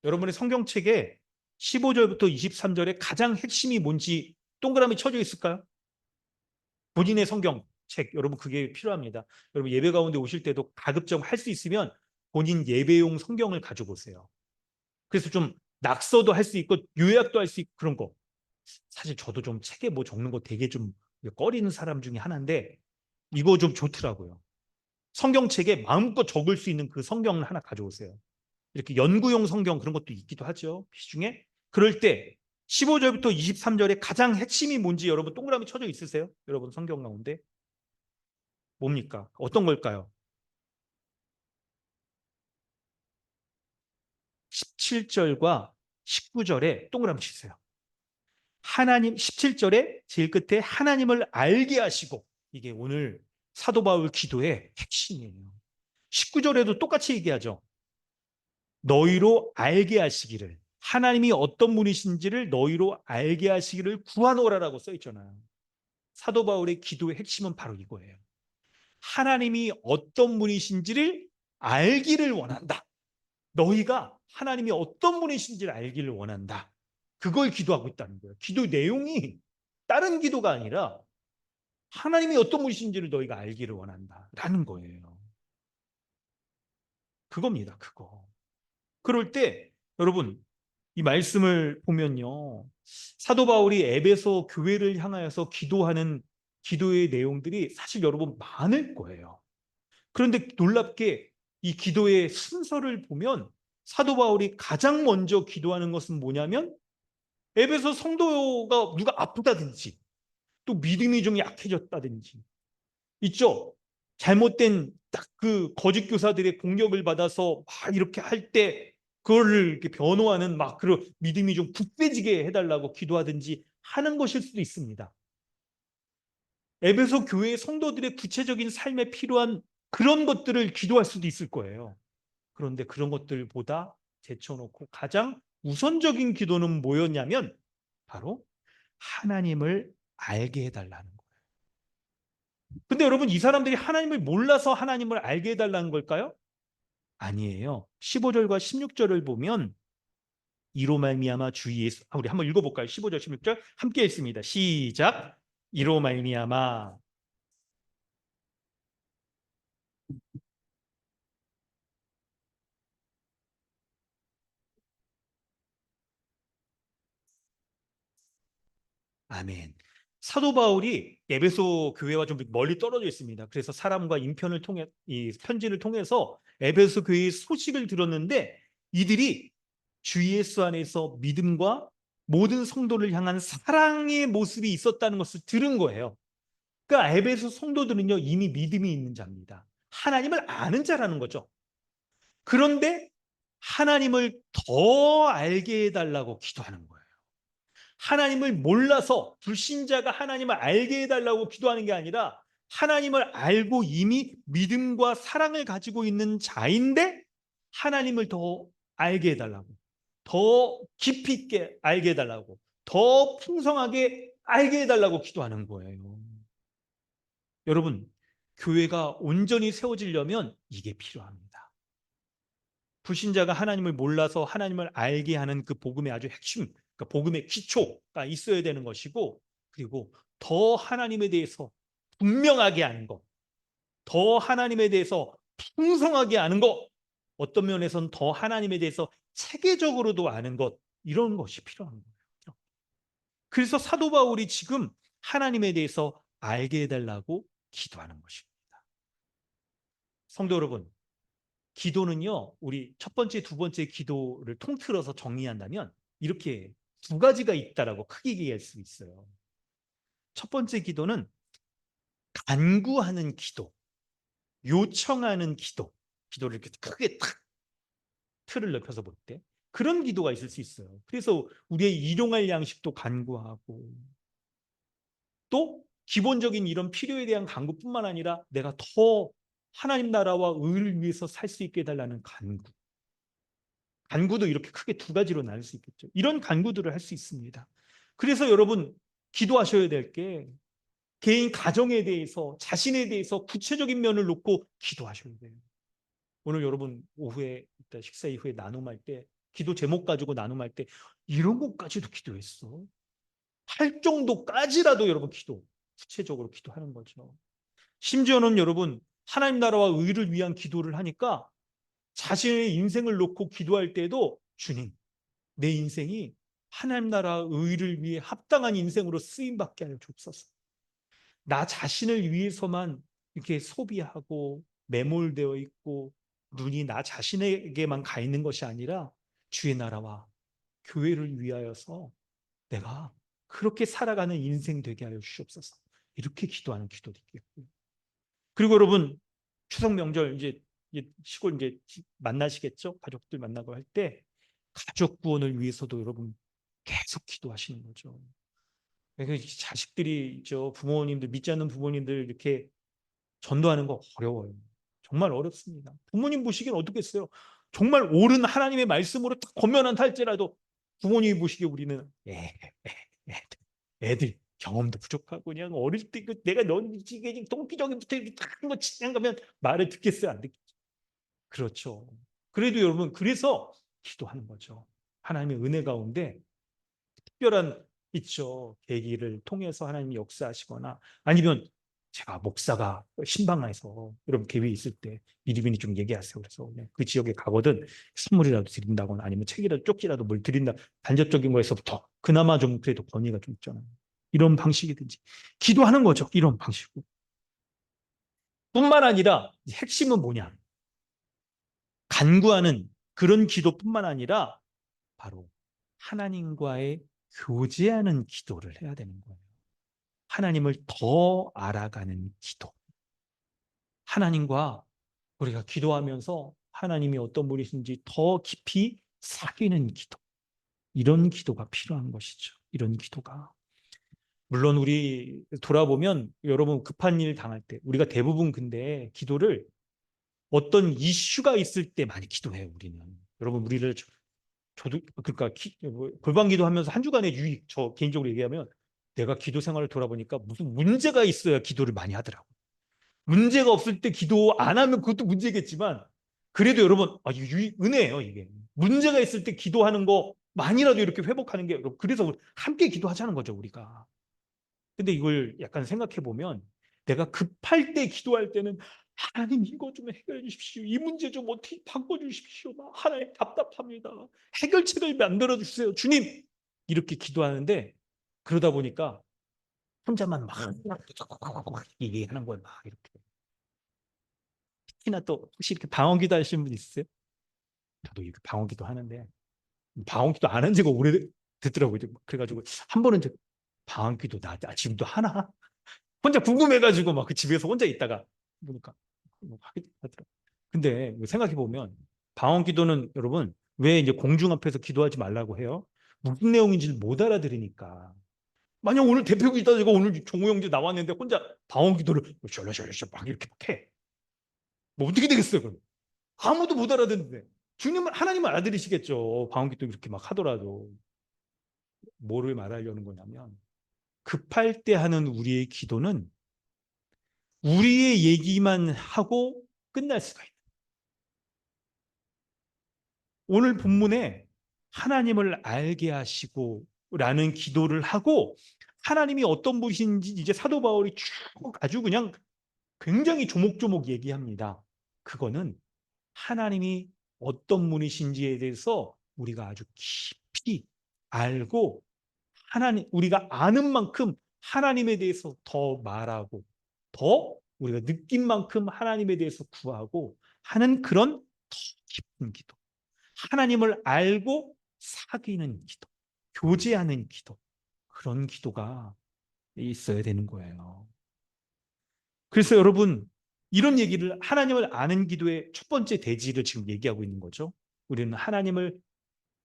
여러분의 성경책에 15절부터 23절에 가장 핵심이 뭔지 동그라미 쳐져 있을까요? 본인의 성경책 여러분 그게 필요합니다. 여러분 예배 가운데 오실 때도 가급적 할 수 있으면 본인 예배용 성경을 가지고 오세요. 그래서 좀 낙서도 할 수 있고 요약도 할 수 있고 그런 거. 사실 저도 좀 책에 뭐 적는 거 되게 좀 꺼리는 사람 중에 하나인데 이거 좀 좋더라고요. 성경책에 마음껏 적을 수 있는 그 성경을 하나 가져오세요. 이렇게 연구용 성경 그런 것도 있기도 하죠. 시중에. 그럴 때 15절부터 23절에 가장 핵심이 뭔지 여러분 동그라미 쳐져 있으세요? 여러분 성경 가운데. 뭡니까? 어떤 걸까요? 17절과 19절에 동그라미 치세요. 하나님 17절에 제일 끝에 하나님을 알게 하시고 이게 오늘 사도 바울 기도의 핵심이에요. 19절에도 똑같이 얘기하죠. 너희로 알게 하시기를 하나님이 어떤 분이신지를 너희로 알게 하시기를 구하노라라고 써 있잖아요. 사도 바울의 기도의 핵심은 바로 이거예요. 하나님이 어떤 분이신지를 알기를 원한다. 너희가 하나님이 어떤 분이신지를 알기를 원한다. 그걸 기도하고 있다는 거예요. 기도 내용이 다른 기도가 아니라 하나님이 어떤 분이신지를 너희가 알기를 원한다라는 거예요. 그겁니다. 그거. 그럴 때 여러분 이 말씀을 보면요. 사도 바울이 에베소 교회를 향하여서 기도하는 기도의 내용들이 사실 여러분 많을 거예요. 그런데 놀랍게 이 기도의 순서를 보면 사도 바울이 가장 먼저 기도하는 것은 뭐냐면 에베소 성도가 누가 아프다든지 또 믿음이 좀 약해졌다든지 있죠. 잘못된 딱 그 거짓 교사들의 공격을 받아서 막 이렇게 할 때 그거를 이렇게 변호하는 막 그런 믿음이 좀 굳세지게 해달라고 기도하든지 하는 것일 수도 있습니다. 에베소 교회의 성도들의 구체적인 삶에 필요한 그런 것들을 기도할 수도 있을 거예요. 그런데 그런 것들보다 제쳐놓고 가장 우선적인 기도는 뭐였냐면 바로 하나님을 알게 해달라는 거예요. 근데 여러분, 이 사람들이 하나님을 몰라서 하나님을 알게 해달라는 걸까요? 아니에요. 15절과 16절을 보면 이로 말미암아 주 예수, 우리 한번 읽어볼까요? 15절 16절 함께 읽습니다. 시작. 이로 말미암아. 아멘. 사도 바울이 에베소 교회와 좀 멀리 떨어져 있습니다. 그래서 사람과 인편을 통해, 이 편지를 통해서 에베소 교회의 소식을 들었는데, 이들이 주 예수 안에서 믿음과 모든 성도를 향한 사랑의 모습이 있었다는 것을 들은 거예요. 그러니까 에베소 성도들은요, 이미 믿음이 있는 자입니다. 하나님을 아는 자라는 거죠. 그런데 하나님을 더 알게 해달라고 기도하는 거예요. 하나님을 몰라서 불신자가 하나님을 알게 해달라고 기도하는 게 아니라, 하나님을 알고 이미 믿음과 사랑을 가지고 있는 자인데 하나님을 더 알게 해달라고, 더 깊이 있게 알게 해달라고, 더 풍성하게 알게 해달라고 기도하는 거예요. 여러분, 교회가 온전히 세워지려면 이게 필요합니다. 불신자가 하나님을 몰라서 하나님을 알게 하는 그 복음의 아주 핵심, 그러니까 복음의 기초가 있어야 되는 것이고, 그리고 더 하나님에 대해서 분명하게 아는 것, 더 하나님에 대해서 풍성하게 아는 것, 어떤 면에서는 더 하나님에 대해서 체계적으로도 아는 것, 이런 것이 필요한 거예요. 그래서 사도 바울이 지금 하나님에 대해서 알게 해달라고 기도하는 것입니다. 성도 여러분, 기도는요, 우리 첫 번째, 두 번째 기도를 통틀어서 정리한다면 이렇게 두 가지가 있다라고 크게 얘기할 수 있어요. 첫 번째 기도는 간구하는 기도, 요청하는 기도, 기도를 이렇게 크게 탁 틀을 넓혀서 볼 때 그런 기도가 있을 수 있어요. 그래서 우리의 일용할 양식도 간구하고, 또 기본적인 이런 필요에 대한 간구뿐만 아니라 내가 더 하나님 나라와 의를 위해서 살 수 있게 해달라는 간구. 간구도 이렇게 크게 두 가지로 나눌 수 있겠죠. 이런 간구들을 할 수 있습니다. 그래서 여러분, 기도하셔야 될 게 개인 가정에 대해서, 자신에 대해서 구체적인 면을 놓고 기도하셔야 돼요. 오늘 여러분 오후에 이따 식사 이후에 나눔할 때, 기도 제목 가지고 나눔할 때 이런 것까지도 기도했어. 할 정도까지라도 여러분 구체적으로 기도하는 거죠. 심지어는 여러분, 하나님 나라와 의를 위한 기도를 하니까 자신의 인생을 놓고 기도할 때도, 주님, 내 인생이 하나님 나라 의를 위해 합당한 인생으로 쓰임받게 하여 주옵소서. 나 자신을 위해서만 이렇게 소비하고 매몰되어 있고 눈이 나 자신에게만 가 있는 것이 아니라 주의 나라와 교회를 위하여서 내가 그렇게 살아가는 인생 되게 하여 주시옵소서. 이렇게 기도하는 기도도 있겠고요. 그리고 여러분, 추석 명절 이제 시골 이제 만나시겠죠? 가족들 만나고 할 때 가족 구원을 위해서도 여러분 계속 기도하시는 거죠. 자식들이 부모님들, 믿지 않는 부모님들 이렇게 전도하는 거 어려워요. 정말 어렵습니다. 부모님 보시기엔 어떻겠어요? 정말 옳은 하나님의 말씀으로 딱 권면한다 할지라도 부모님이 보시기에 우리는 애들 경험도 부족하고 그냥 어릴 때 내가 넌 이게 동기적인부터 이렇게 딱한거 치냥 가면 말을 듣겠어요, 안 듣겠죠? 그렇죠. 그래도 여러분, 그래서 기도하는 거죠. 하나님의 은혜 가운데 특별한 있죠. 계기를 통해서 하나님이 역사하시거나, 아니면 제가 목사가 신방에서 여러분 계획이 있을 때 미리미리 좀 얘기하세요. 그래서 그냥 그 지역에 가거든 선물이라도 드린다거나 아니면 책이라도 쪽지라도 뭘 드린다, 간접적인 거에서부터 그나마 좀 그래도 권위가 좀 있잖아요. 이런 방식이든지 기도하는 거죠. 이런 방식으로. 뿐만 아니라 핵심은 뭐냐? 간구하는 그런 기도뿐만 아니라 바로 하나님과의 교제하는 기도를 해야 되는 거예요. 하나님을 더 알아가는 기도. 하나님과 우리가 기도하면서 하나님이 어떤 분이신지 더 깊이 사귀는 기도. 이런 기도가 필요한 것이죠. 이런 기도가. 물론 우리 돌아보면 여러분 급한 일 당할 때 우리가 대부분 근데 기도를 어떤 이슈가 있을 때 많이 기도해요, 우리는. 여러분, 우리를 저도 그러니까 골방 기도하면서 한 주간의 유익, 저 개인적으로 얘기하면 내가 기도 생활을 돌아보니까 무슨 문제가 있어야 기도를 많이 하더라고. 문제가 없을 때 기도 안 하면 그것도 문제겠지만 그래도 여러분, 은혜예요, 이게. 문제가 있을 때 기도하는 거만이라도 이렇게 회복하는 게, 그래서 함께 기도하자는 거죠, 우리가. 근데 이걸 약간 생각해 보면 내가 급할 때 기도할 때는 하나님 이거 좀 해결해 주십시오. 이 문제 좀 어떻게 바꿔 주십시오. 나 하나님 답답합니다. 해결책을 만들어 주세요. 주님. 이렇게 기도하는데 그러다 보니까 혼자만 막 얘기하는 거예요. 막 이렇게. 특히나 또 혹시 이렇게 방언기도 하시는 분 있으세요? 저도 이렇게 방언기도 하는데 방언기도 안 한 지가 오래됐더라고요. 그래가지고 한 번은 방언기도 나 지금도 하나? 혼자 궁금해가지고 막 그 집에서 혼자 있다가 보니까 뭐 하게 하더라고요. 근데 생각해 보면 방언기도는 여러분 왜 이제 공중 앞에서 기도하지 말라고 해요? 무슨 내용인지를 못 알아들으니까. 만약 오늘 대표기도자가 오늘 종호 형제 나왔는데 혼자 방언기도를 셜라셜라셜 막 이렇게 막 해. 뭐 어떻게 되겠어요, 그럼? 아무도 못 알아듣는데. 주님은 하나님은 알아들으시겠죠. 방언기도 이렇게 막 하더라도. 뭐를 말하려는 거냐면 급할 때 하는 우리의 기도는 우리의 얘기만 하고 끝날 수가 있다. 오늘 본문에 하나님을 알게 하시고 라는 기도를 하고 하나님이 어떤 분이신지 이제 사도 바울이 쭉 아주 그냥 굉장히 조목조목 얘기합니다. 그거는 하나님이 어떤 분이신지에 대해서 우리가 아주 깊이 알고 우리가 아는 만큼 하나님에 대해서 더 말하고 더 우리가 느낀 만큼 하나님에 대해서 구하고 하는 그런 더 깊은 기도. 하나님을 알고 사귀는 기도, 교제하는 기도, 그런 기도가 있어야 되는 거예요. 그래서 여러분, 이런 얘기를 하나님을 아는 기도의 첫 번째 대지를 지금 얘기하고 있는 거죠. 우리는 하나님을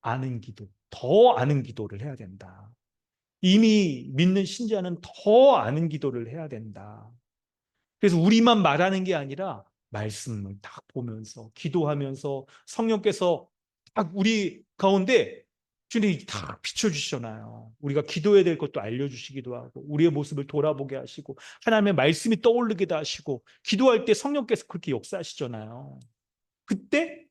아는 기도, 더 아는 기도를 해야 된다. 이미 믿는 신자는 더 아는 기도를 해야 된다. 그래서 우리만 말하는 게 아니라 말씀을 딱 보면서 기도하면서 성령께서 딱 우리 가운데 주님이 다 비춰주시잖아요. 우리가 기도해야 될 것도 알려주시기도 하고 우리의 모습을 돌아보게 하시고 하나님의 말씀이 떠오르기도 하시고 기도할 때 성령께서 그렇게 역사하시잖아요. 그때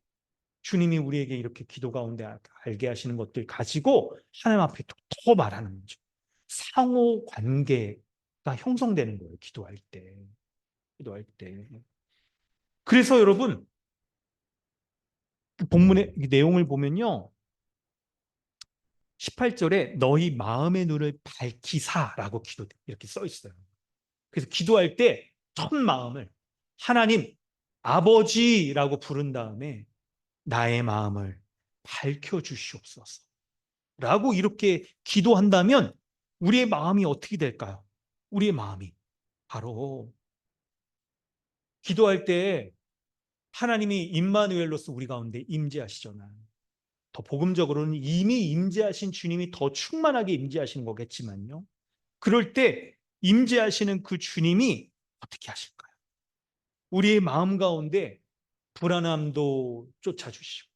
주님이 우리에게 이렇게 기도 가운데 알게 하시는 것들 가지고 하나님 앞에 더 말하는 거죠. 상호 관계가 형성되는 거예요. 기도할 때. 기도할 때. 그래서 여러분 그 본문의 내용을 보면요. 18절에 너희 마음의 눈을 밝히사라고 이렇게 써 있어요. 그래서 기도할 때 첫 마음을 하나님 아버지라고 부른 다음에 나의 마음을 밝혀 주시옵소서. 라고 이렇게 기도한다면 우리의 마음이 어떻게 될까요? 우리의 마음이 바로 기도할 때 하나님이 임마누엘로서 우리 가운데 임재하시잖아요. 더 복음적으로는 이미 임재하신 주님이 더 충만하게 임재하시는 거겠지만요. 그럴 때 임재하시는 그 주님이 어떻게 하실까요? 우리의 마음 가운데 불안함도 쫓아주시고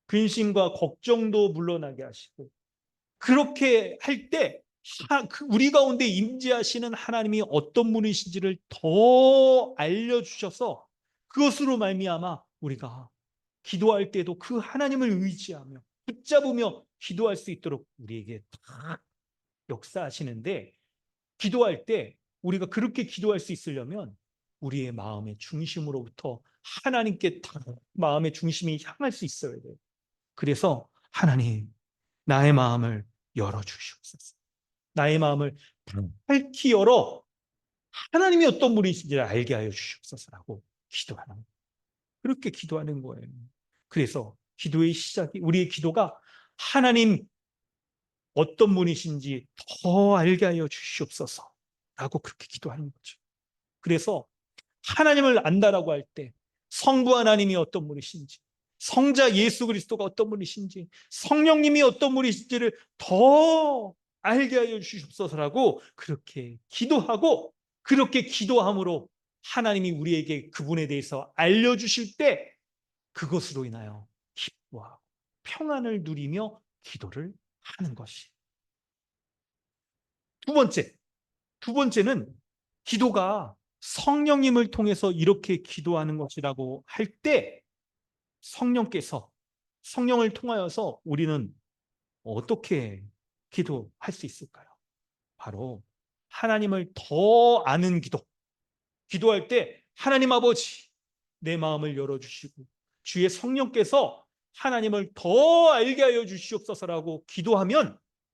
근심과 걱정도 물러나게 하시고 그렇게 할 때 우리 가운데 임재하시는 하나님이 어떤 분이신지를 더 알려주셔서 그것으로 말미암아 우리가 기도할 때도 그 하나님을 의지하며 붙잡으며 기도할 수 있도록 우리에게 다 역사하시는데 기도할 때 우리가 그렇게 기도할 수 있으려면 우리의 마음의 중심으로부터 하나님께 다 마음의 중심이 향할 수 있어야 돼요. 그래서 하나님 나의 마음을 열어주시옵소서. 나의 마음을 밝히 열어 하나님이 어떤 분이신지를 알게 하여 주시옵소서라고 기도하는 거예요. 그렇게 기도하는 거예요. 그래서 기도의 시작이 우리의 기도가 하나님 어떤 분이신지 더 알게 하여 주시옵소서라고 그렇게 기도하는 거죠. 그래서 하나님을 안다라고 할 때 성부 하나님이 어떤 분이신지 성자 예수 그리스도가 어떤 분이신지 성령님이 어떤 분이신지를 더 알게 하여 주시옵소서라고 그렇게 기도하고 그렇게 기도함으로 하나님이 우리에게 그분에 대해서 알려주실 때 그것으로 인하여 기뻐하고 평안을 누리며 기도를 하는 것이. 두 번째는 기도가 성령님을 통해서 이렇게 기도하는 것이라고 할 때 성령을 통하여서 우리는 어떻게 기도할 수 있을까요? 바로 하나님을 더 아는 기도할 때 하나님 아버지 내 마음을 열어주시고 주의 성령께서 하나님을 더 알게 하여 주시옵소서라고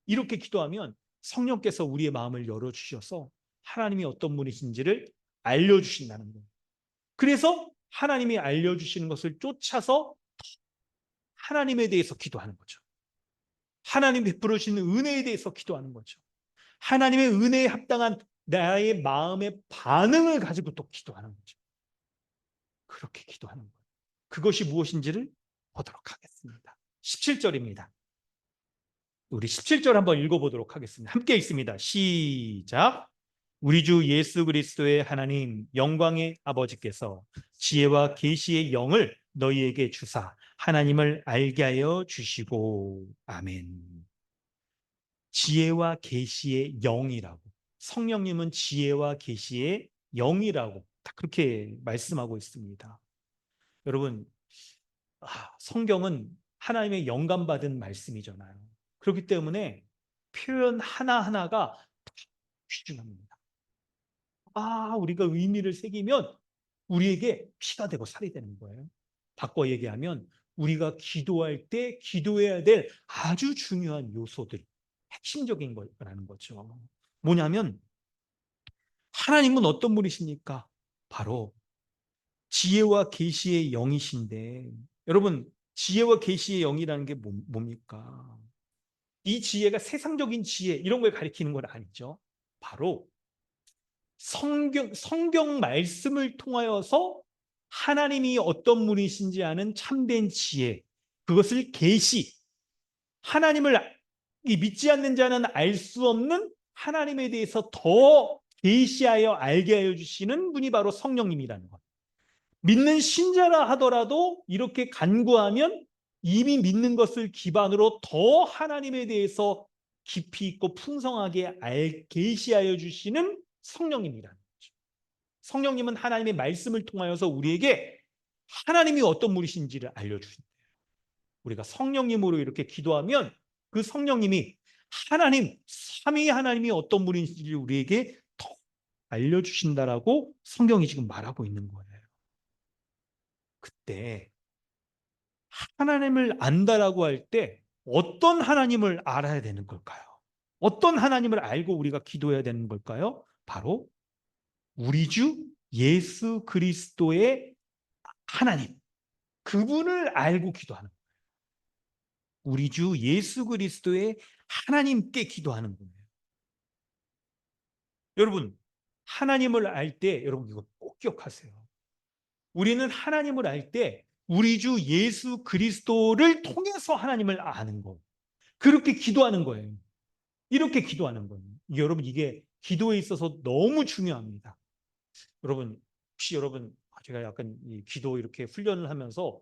이렇게 기도하면 성령께서 우리의 마음을 열어주셔서 하나님이 어떤 분이신지를 알려주신다는 거예요. 그래서 하나님이 알려주시는 것을 쫓아서 하나님에 대해서 기도하는 거죠. 하나님 베풀어 주시는 은혜에 대해서 기도하는 거죠. 하나님의 은혜에 합당한 나의 마음의 반응을 가지고 또 기도하는 거죠. 그렇게 기도하는 거예요. 그것이 무엇인지를 보도록 하겠습니다. 17절입니다. 우리 17절 한번 읽어보도록 하겠습니다. 함께 읽습니다. 시작. 우리 주 예수 그리스도의 하나님 영광의 아버지께서 지혜와 계시의 영을 너희에게 주사 하나님을 알게 하여 주시고. 아멘. 지혜와 계시의 영이라고, 성령님은 지혜와 계시의 영이라고 그렇게 말씀하고 있습니다. 여러분, 성경은 하나님의 영감받은 말씀이잖아요. 그렇기 때문에 표현 하나하나가 귀중합니다. 우리가 의미를 새기면 우리에게 피가 되고 살이 되는 거예요. 바꿔 얘기하면 우리가 기도할 때 기도해야 될 아주 중요한 요소들, 핵심적인 거라는 거죠. 뭐냐면 하나님은 어떤 분이십니까? 바로 지혜와 계시의 영이신데, 여러분, 지혜와 계시의 영이라는 게 뭡니까? 이 지혜가 세상적인 지혜 이런 걸 가리키는 건 아니죠. 바로 성경 말씀을 통하여서 하나님이 어떤 분이신지 아는 참된 지혜, 그것을 하나님을 믿지 않는 자는 알 수 없는 하나님에 대해서 더 계시하여 알게 하여 주시는 분이 바로 성령님이라는 것. 믿는 신자라 하더라도 이렇게 간구하면 이미 믿는 것을 기반으로 더 하나님에 대해서 깊이 있고 풍성하게 계시하여 주시는 성령님이라는 거죠. 성령님은 하나님의 말씀을 통하여서 우리에게 하나님이 어떤 분이신지를 알려주신대요. 우리가 성령님으로 이렇게 기도하면 그 성령님이 삼위 하나님이 어떤 분인지 우리에게 더 알려주신다라고 성경이 지금 말하고 있는 거예요. 그때 하나님을 안다라고 할 때 어떤 하나님을 알아야 되는 걸까요? 어떤 하나님을 알고 우리가 기도해야 되는 걸까요? 바로 우리 주 예수 그리스도의 하나님, 그분을 알고 기도하는 거예요. 우리 주 예수 그리스도의 하나님께 기도하는 거예요. 여러분, 하나님을 알 때 여러분 이거 꼭 기억하세요. 우리는 하나님을 알 때 우리 주 예수 그리스도를 통해서 하나님을 아는 거. 그렇게 기도하는 거예요. 이렇게 기도하는 거예요. 여러분, 이게 기도에 있어서 너무 중요합니다. 여러분, 혹시 제가 약간 이 기도 이렇게 훈련을 하면서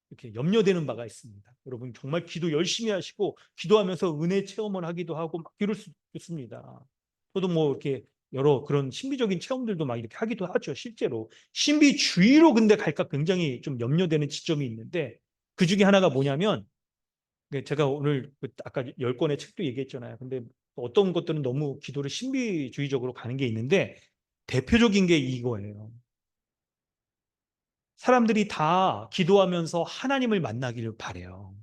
이렇게 염려되는 바가 있습니다. 여러분, 정말 기도 열심히 하시고 기도하면서 은혜 체험을 하기도 하고 막 이럴 수 있습니다. 저도 뭐 이렇게 여러 그런 신비적인 체험들도 막 이렇게 하기도 하죠. 실제로 신비주의로 근데 갈까 굉장히 좀 염려되는 지점이 있는데, 그 중에 하나가 뭐냐면, 제가 오늘 아까 10권의 책도 얘기했잖아요. 근데 어떤 것들은 너무 기도를 신비주의적으로 가는 게 있는데, 대표적인 게 이거예요. 사람들이 다 기도하면서 하나님을 만나기를 바래요.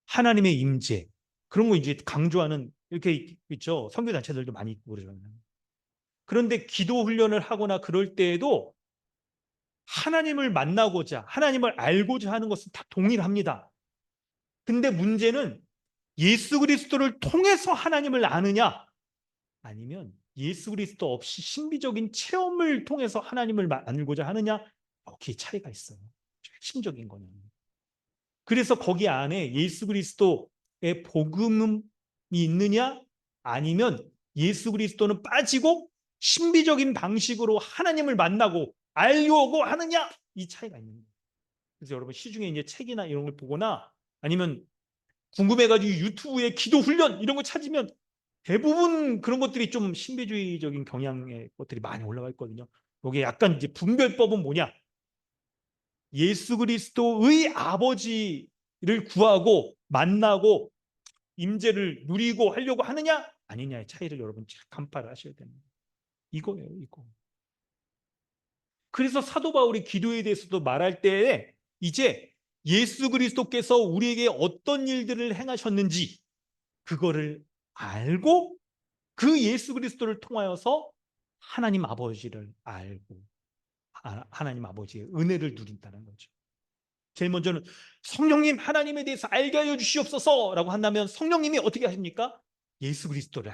하나님의 임재, 그런 거 이제 강조하는 이렇게 있죠. 선교단체들도 많이 있고 그러잖아요. 그런데 기도 훈련을 하거나 그럴 때에도 하나님을 만나고자, 하나님을 알고자 하는 것은 다 동일합니다. 근데 문제는 예수 그리스도를 통해서 하나님을 아느냐, 아니면 예수 그리스도 없이 신비적인 체험을 통해서 하나님을 알고자 하느냐, 거기에 차이가 있어요. 핵심적인 거는. 그래서 거기 안에 예수 그리스도의 복음이 있느냐, 아니면 예수 그리스도는 빠지고 신비적인 방식으로 하나님을 만나고 알려고 하느냐, 이 차이가 있는 거예요. 그래서 여러분 시중에 이제 책이나 이런 걸 보거나 아니면 궁금해가지고 유튜브에 기도 훈련 이런 거 찾으면 대부분 그런 것들이 좀 신비주의적인 경향의 것들이 많이 올라와 있거든요. 이게 약간 이제 분별법은 뭐냐? 예수 그리스도의 아버지를 구하고 만나고 임재를 누리고 하려고 하느냐 아니냐의 차이를 여러분 잘 간파를 하셔야 됩니다. 이거예요, 이거. 그래서 사도 바울이 기도에 대해서도 말할 때 이제 예수 그리스도께서 우리에게 어떤 일들을 행하셨는지 그거를 알고 그 예수 그리스도를 통하여서 하나님 아버지를 알고 하나님 아버지의 은혜를 누린다는 거죠. 제일 먼저는 성령님 하나님에 대해서 알게 하여 주시옵소서라고 한다면 성령님이 어떻게 하십니까? 예수 그리스도를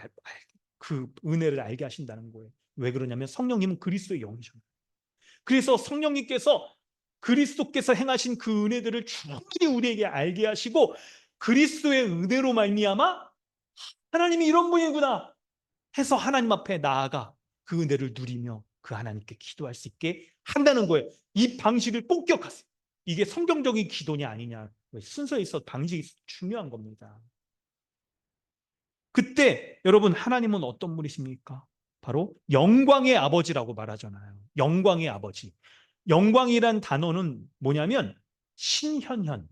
그 은혜를 알게 하신다는 거예요. 왜 그러냐면 성령님은 그리스도의 영이잖아요. 그래서 성령님께서 그리스도께서 행하신 그 은혜들을 충분히 우리에게 알게 하시고 그리스도의 은혜로 말미암아 하나님이 이런 분이구나 해서 하나님 앞에 나아가 그 은혜를 누리며 그 하나님께 기도할 수 있게 한다는 거예요. 이 방식을 꼭 기억하세요. 이게 성경적인 기도냐 아니냐 순서에 있어 방식이 중요한 겁니다. 그때 여러분 하나님은 어떤 분이십니까? 바로 영광의 아버지라고 말하잖아요. 영광의 아버지. 영광이란 단어는 뭐냐면 신현현.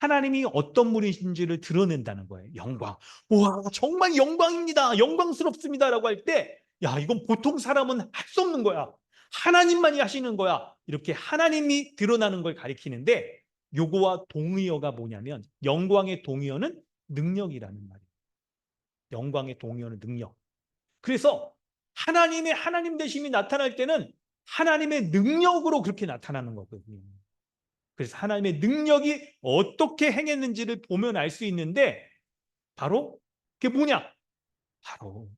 하나님이 어떤 분이신지를 드러낸다는 거예요. 영광. 와, 정말 영광입니다. 영광스럽습니다라고 할 때, 야, 이건 보통 사람은 할 수 없는 거야. 하나님만이 하시는 거야. 이렇게 하나님이 드러나는 걸 가리키는데, 요거와 동의어가 뭐냐면, 영광의 동의어는 능력이라는 말이에요. 영광의 동의어는 능력. 그래서 하나님의 하나님 되심이 나타날 때는 하나님의 능력으로 그렇게 나타나는 거거든요. 그래서 하나님의 능력이 어떻게 행했는지를 보면 알 수 있는데 바로 그게 뭐냐? 바로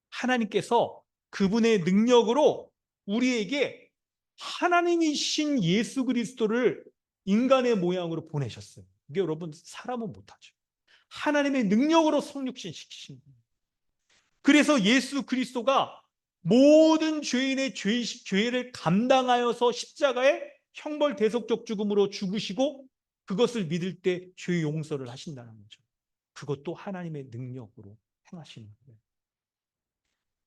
하나님께서 그분의 능력으로 우리에게 하나님이신 예수 그리스도를 인간의 모양으로 보내셨어요. 이게 여러분 사람은 못하죠. 하나님의 능력으로 성육신 시키신 거예요. 그래서 예수 그리스도가 모든 죄인의 죄를 감당하여서 십자가에 형벌 대속적 죽음으로 죽으시고 그것을 믿을 때 죄 용서를 하신다는 거죠. 그것도 하나님의 능력으로 행하시는 거예요.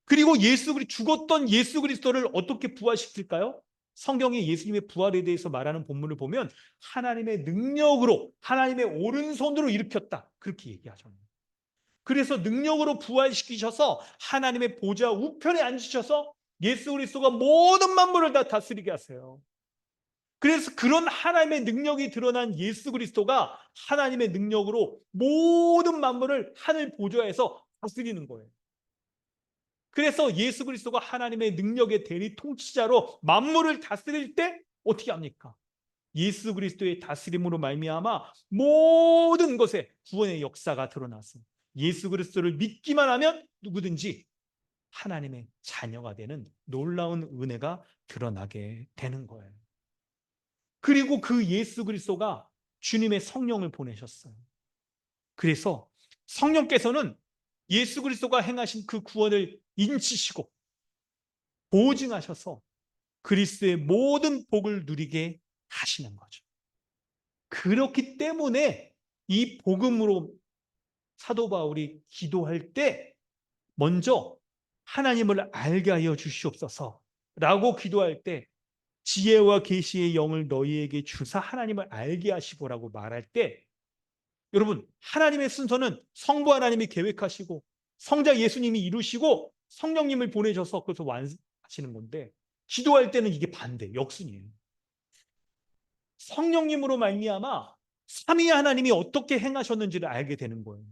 그리고 죽었던 예수 그리스도를 어떻게 부활시킬까요? 성경에 예수님의 부활에 대해서 말하는 본문을 보면 하나님의 능력으로 하나님의 오른손으로 일으켰다. 그렇게 얘기하잖아요. 그래서 능력으로 부활시키셔서 하나님의 보좌 우편에 앉으셔서 예수 그리스도가 모든 만물을 다 다스리게 하세요. 그래서 그런 하나님의 능력이 드러난 예수 그리스도가 하나님의 능력으로 모든 만물을 하늘 보좌에서 다스리는 거예요. 그래서 예수 그리스도가 하나님의 능력의 대리 통치자로 만물을 다스릴 때 어떻게 합니까? 예수 그리스도의 다스림으로 말미암아 모든 것에 구원의 역사가 드러나서 예수 그리스도를 믿기만 하면 누구든지 하나님의 자녀가 되는 놀라운 은혜가 드러나게 되는 거예요. 그리고 그 예수 그리스도가 주님의 성령을 보내셨어요. 그래서 성령께서는 예수 그리스도가 행하신 그 구원을 인치시고 보증하셔서 그리스도의 모든 복을 누리게 하시는 거죠. 그렇기 때문에 이 복음으로 사도 바울이 기도할 때 먼저 하나님을 알게 하여 주시옵소서라고 기도할 때 지혜와 계시의 영을 너희에게 주사 하나님을 알게 하시고라고 말할 때 여러분 하나님의 순서는 성부 하나님이 계획하시고 성자 예수님이 이루시고 성령님을 보내셔서 그것을 완성하시는 건데 기도할 때는 이게 반대 역순이에요. 성령님으로 말미암아 삼위 하나님이 어떻게 행하셨는지를 알게 되는 거예요.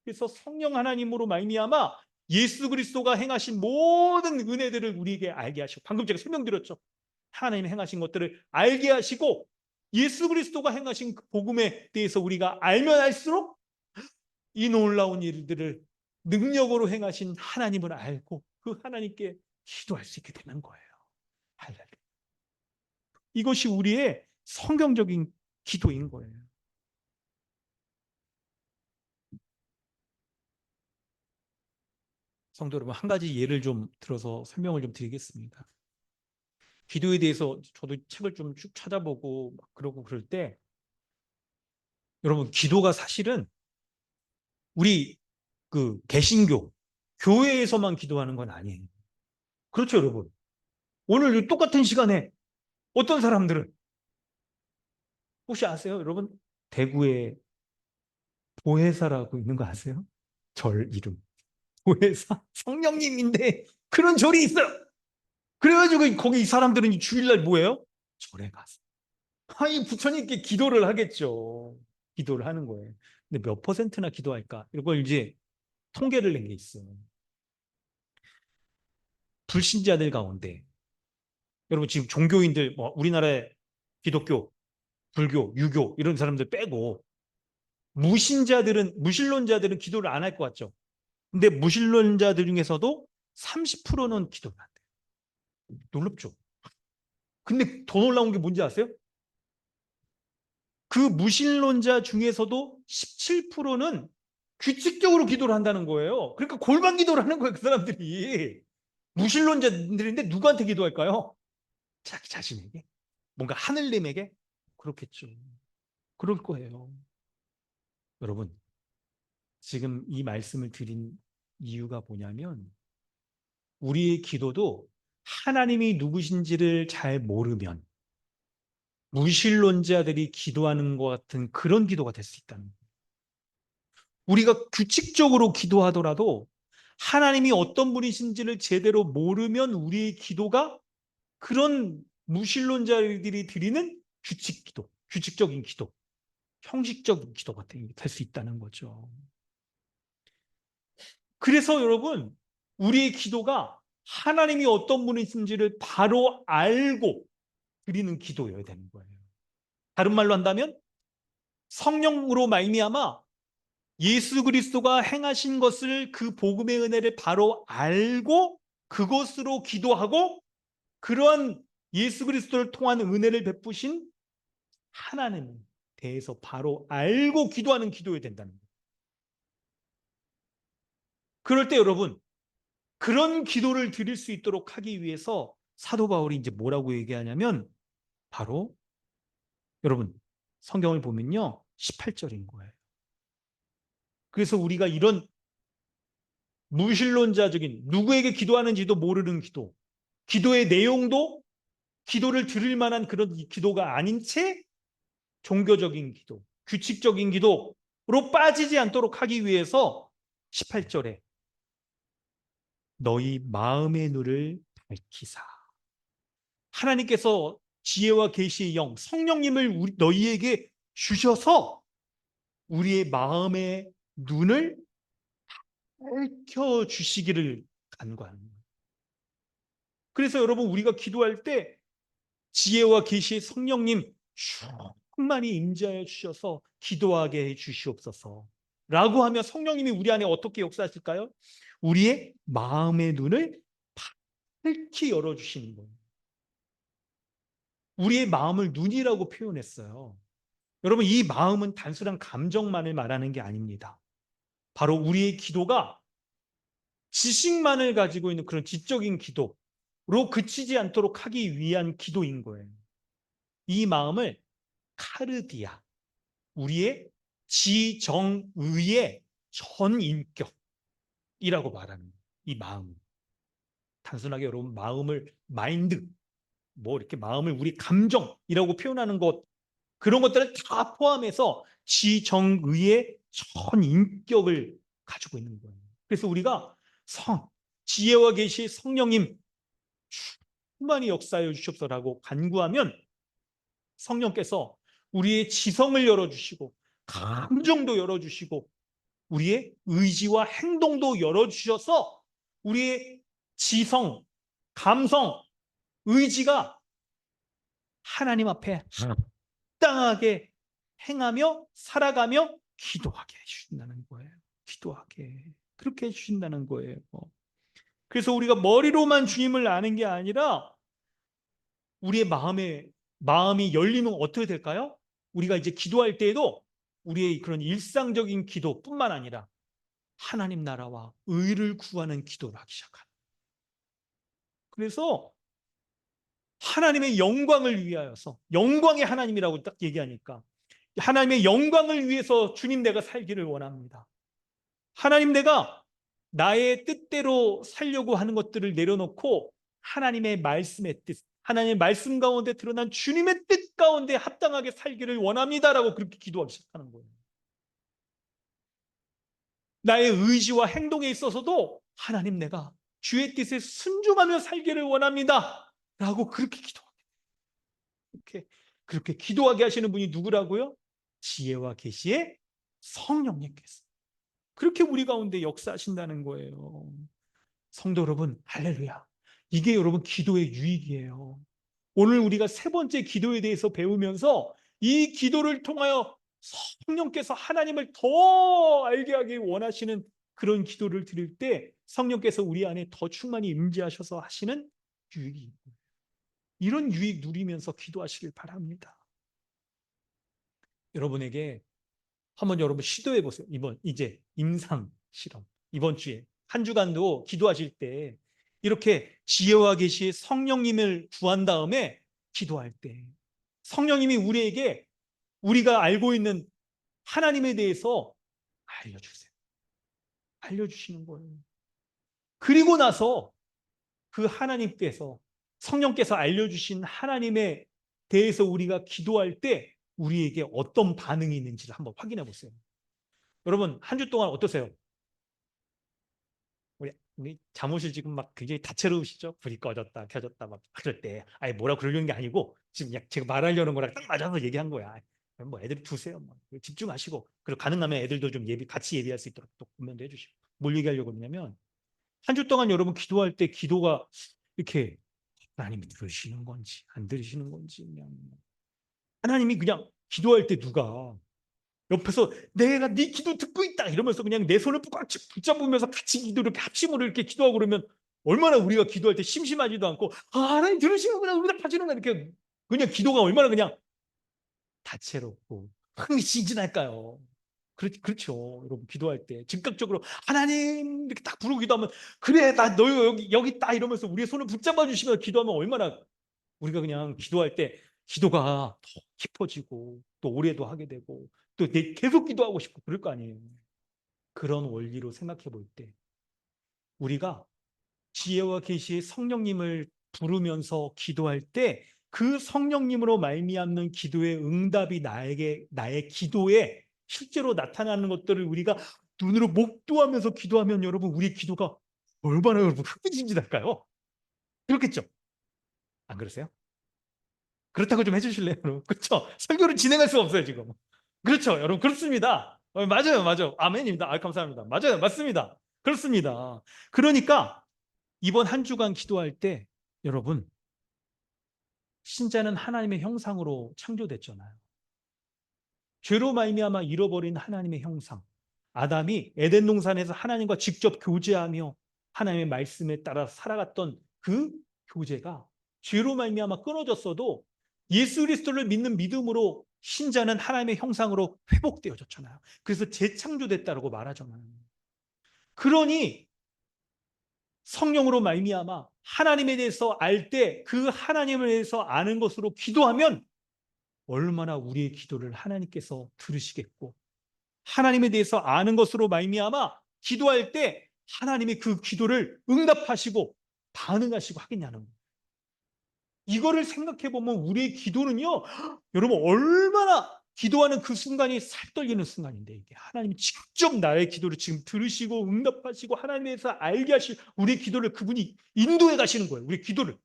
그래서 성령 하나님으로 말미암아 예수 그리스도가 행하신 모든 은혜들을 우리에게 알게 하시고 방금 제가 설명드렸죠. 하나님이 행하신 것들을 알게 하시고 예수 그리스도가 행하신 그 복음에 대해서 우리가 알면 알수록 이 놀라운 일들을 능력으로 행하신 하나님을 알고 그 하나님께 기도할 수 있게 되는 거예요. 할렐루야. 이것이 우리의 성경적인 기도인 거예요. 성도 여러분, 한 가지 예를 좀 들어서 설명을 좀 드리겠습니다. 기도에 대해서 저도 책을 좀 쭉 찾아보고 막 그러고 그럴 때, 여러분, 기도가 사실은 우리 그 개신교 교회에서만 기도하는 건 아니에요. 그렇죠, 여러분. 오늘 이 똑같은 시간에 어떤 사람들은 혹시 아세요, 여러분? 대구에 보혜사라고 있는 거 아세요? 절 이름. 보혜사 성령님인데 그런 절이 있어요. 그래가지고 거기 이 사람들은 주일날 뭐예요? 절에 가서. 아니, 부처님께 기도를 하겠죠. 기도를 하는 거예요. 근데 몇 퍼센트나 기도할까? 이걸 이제 통계를 낸 게 있어요. 불신자들 가운데, 여러분 지금 종교인들, 뭐 우리나라의 기독교, 불교, 유교 이런 사람들 빼고 무신론자들은 기도를 안 할 것 같죠. 근데 무신론자들 중에서도 30%는 기도를 한대요. 놀랍죠. 근데 더 놀라운 게 뭔지 아세요? 그 무신론자 중에서도 17%는 규칙적으로 기도를 한다는 거예요. 그러니까 골반 기도를 하는 거예요, 그 사람들이. 무신론자들인데 누구한테 기도할까요? 자기 자신에게? 뭔가 하늘님에게? 그렇겠죠. 그럴 거예요. 여러분, 지금 이 말씀을 드린 이유가 뭐냐면, 우리의 기도도 하나님이 누구신지를 잘 모르면 무신론자들이 기도하는 것 같은 그런 기도가 될 수 있다는 거예요. 우리가 규칙적으로 기도하더라도 하나님이 어떤 분이신지를 제대로 모르면 우리의 기도가 그런 무신론자들이 드리는 규칙 기도, 규칙적인 기도, 형식적인 기도가 될 수 있다는 거죠. 그래서 여러분, 우리의 기도가 하나님이 어떤 분이신지를 바로 알고 드리는 기도여야 되는 거예요. 다른 말로 한다면 성령으로 말미암아 예수 그리스도가 행하신 것을, 그 복음의 은혜를 바로 알고 그것으로 기도하고, 그러한 예수 그리스도를 통한 은혜를 베푸신 하나님에 대해서 바로 알고 기도하는 기도여야 된다는 거예요. 그럴 때 여러분, 그런 기도를 드릴 수 있도록 하기 위해서 사도 바울이 이제 뭐라고 얘기하냐면, 바로 여러분 성경을 보면요 18절인 거예요. 그래서 우리가 이런 무신론자적인, 누구에게 기도하는지도 모르는 기도, 기도의 내용도 기도를 들을 만한 그런 기도가 아닌 채 종교적인 기도, 규칙적인 기도로 빠지지 않도록 하기 위해서 18절에 너희 마음의 눈을 밝히사, 하나님께서 지혜와 계시의 영 성령님을 너희에게 주셔서 우리의 마음의 눈을 밝혀 주시기를 간구하는 거예요. 그래서 여러분, 우리가 기도할 때 지혜와 계시의 성령님 충만히 임재하여 주셔서 기도하게 해 주시옵소서 라고 하면 성령님이 우리 안에 어떻게 역사하실까요? 우리의 마음의 눈을 밝히 열어주시는 거예요. 우리의 마음을 눈이라고 표현했어요. 여러분, 이 마음은 단순한 감정만을 말하는 게 아닙니다. 바로 우리의 기도가 지식만을 가지고 있는 그런 지적인 기도로 그치지 않도록 하기 위한 기도인 거예요. 이 마음을 카르디아, 우리의 지정의의 전인격이라고 말하는 거예요. 이 마음. 단순하게 여러분 마음을 마인드, 뭐 이렇게 마음을 우리 감정이라고 표현하는 것, 그런 것들을 다 포함해서 지정의의 전인격을 가지고 있는 거예요. 그래서 우리가 지혜와 계시 성령님 충만히 역사하여 주십소라고 간구하면 성령께서 우리의 지성을 열어주시고 감정도 열어주시고 우리의 의지와 행동도 열어주셔서 우리의 지성, 감성, 의지가 하나님 앞에 합당하게 행하며 살아가며 기도하게 해주신다는 거예요. 기도하게. 그렇게 해주신다는 거예요. 그래서 우리가 머리로만 주님을 아는 게 아니라 우리의 마음이 열리면 어떻게 될까요? 우리가 이제 기도할 때에도 우리의 그런 일상적인 기도뿐만 아니라 하나님 나라와 의를 구하는 기도를 하기 시작합니다. 그래서 하나님의 영광을 위하여서, 영광의 하나님이라고 딱 얘기하니까 하나님의 영광을 위해서 주님 내가 살기를 원합니다. 하나님 내가 나의 뜻대로 살려고 하는 것들을 내려놓고 하나님의 말씀의 뜻, 하나님의 말씀 가운데 드러난 주님의 뜻 가운데 합당하게 살기를 원합니다라고 그렇게 기도하기 시작하는 거예요. 나의 의지와 행동에 있어서도 하나님 내가 주의 뜻에 순종하며 살기를 원합니다 라고 그렇게 기도합니다. 그렇게 기도하게 하시는 분이 누구라고요? 지혜와 계시의 성령님께서 그렇게 우리 가운데 역사하신다는 거예요. 성도 여러분, 할렐루야. 이게 여러분 기도의 유익이에요. 오늘 우리가 세 번째 기도에 대해서 배우면서 이 기도를 통하여 성령께서 하나님을 더 알게 하기 원하시는 그런 기도를 드릴 때 성령께서 우리 안에 더 충만히 임재하셔서 하시는 유익이, 이런 유익 누리면서 기도하시길 바랍니다. 여러분에게 한번 여러분 시도해 보세요. 이제 임상 실험. 이번 주에 한 주간도 기도하실 때 이렇게 지혜와 계시의 성령님을 구한 다음에 기도할 때 성령님이 우리에게 우리가 알고 있는 하나님에 대해서 알려주세요. 알려주시는 거예요. 그리고 나서 그 하나님께서, 성령께서 알려주신 하나님에 대해서 우리가 기도할 때 우리에게 어떤 반응이 있는지를 한번 확인해 보세요. 여러분, 한 주 동안 어떠세요? 우리 잠옷이 지금 막 굉장히 다채로우시죠? 불이 꺼졌다, 켜졌다, 막 그럴 때. 아예 뭐라 그러려는 게 아니고, 지금 제가 말하려는 거랑 딱 맞아서 얘기한 거야. 뭐 애들 두세요. 뭐. 집중하시고. 그리고 가능하면 애들도 좀 같이 예비할 수 있도록 또 고면도 해주시고. 뭘 얘기하려고 그러냐면, 한 주 동안 여러분 기도할 때 기도가 이렇게 하나님이 들으시는 건지, 안 들으시는 건지, 그냥. 하나님이 그냥 기도할 때 누가 옆에서 내가 네 기도 듣고 있다 이러면서 그냥 내 손을 꽉 붙잡으면서 같이 기도 이렇게 합심으로 이렇게 기도하고 그러면 얼마나 우리가 기도할 때 심심하지도 않고 하나님 들으시는구나 응답하시는구나 이렇게 그냥 기도가 얼마나 그냥 다채롭고 흥미진진할까요? 그렇죠. 여러분 기도할 때 즉각적으로 하나님 이렇게 딱 부르고 기도하면 그래 나 너 여기 있다 이러면서 우리의 손을 붙잡아 주시면서 기도하면 얼마나 우리가 그냥 기도할 때 기도가 더 깊어지고 또 오래도 하게 되고 또 계속 기도하고 싶고 그럴 거 아니에요. 그런 원리로 생각해 볼 때 우리가 지혜와 계시의 성령님을 부르면서 기도할 때 그 성령님으로 말미암는 기도의 응답이 나의 기도에 실제로 나타나는 것들을 우리가 눈으로 목도하면서 기도하면 여러분 우리 기도가 얼마나 여러분 흥미진진할까요? 그렇겠죠? 안 그러세요? 그렇다고 좀 해주실래요, 여러분? 그렇죠? 설교를 진행할 수가 없어요, 지금. 그렇죠, 여러분. 그렇습니다. 맞아요, 맞아요. 아멘입니다. 감사합니다. 맞아요, 맞습니다. 그렇습니다. 그러니까 이번 한 주간 기도할 때 여러분, 신자는 하나님의 형상으로 창조됐잖아요. 죄로 말미암아 잃어버린 하나님의 형상. 아담이 에덴 동산에서 하나님과 직접 교제하며 하나님의 말씀에 따라 살아갔던 그 교제가 죄로 말미암아 끊어졌어도 예수 그리스도를 믿는 믿음으로 신자는 하나님의 형상으로 회복되어졌잖아요. 그래서 재창조됐다고 말하잖아요. 그러니 성령으로 말미암아 하나님에 대해서 알 때 그 하나님에 대해서 아는 것으로 기도하면 얼마나 우리의 기도를 하나님께서 들으시겠고 하나님에 대해서 아는 것으로 말미암아 기도할 때 하나님이 그 기도를 응답하시고 반응하시고 하겠냐는 거예요. 이거를 생각해 보면 우리의 기도는요, 여러분 얼마나 기도하는 그 순간이 살떨리는 순간인데 이게 하나님이 직접 나의 기도를 지금 들으시고 응답하시고 하나님에 대해서 알게 하실 우리의 기도를 그분이 인도해 가시는 거예요. 우리의 기도를.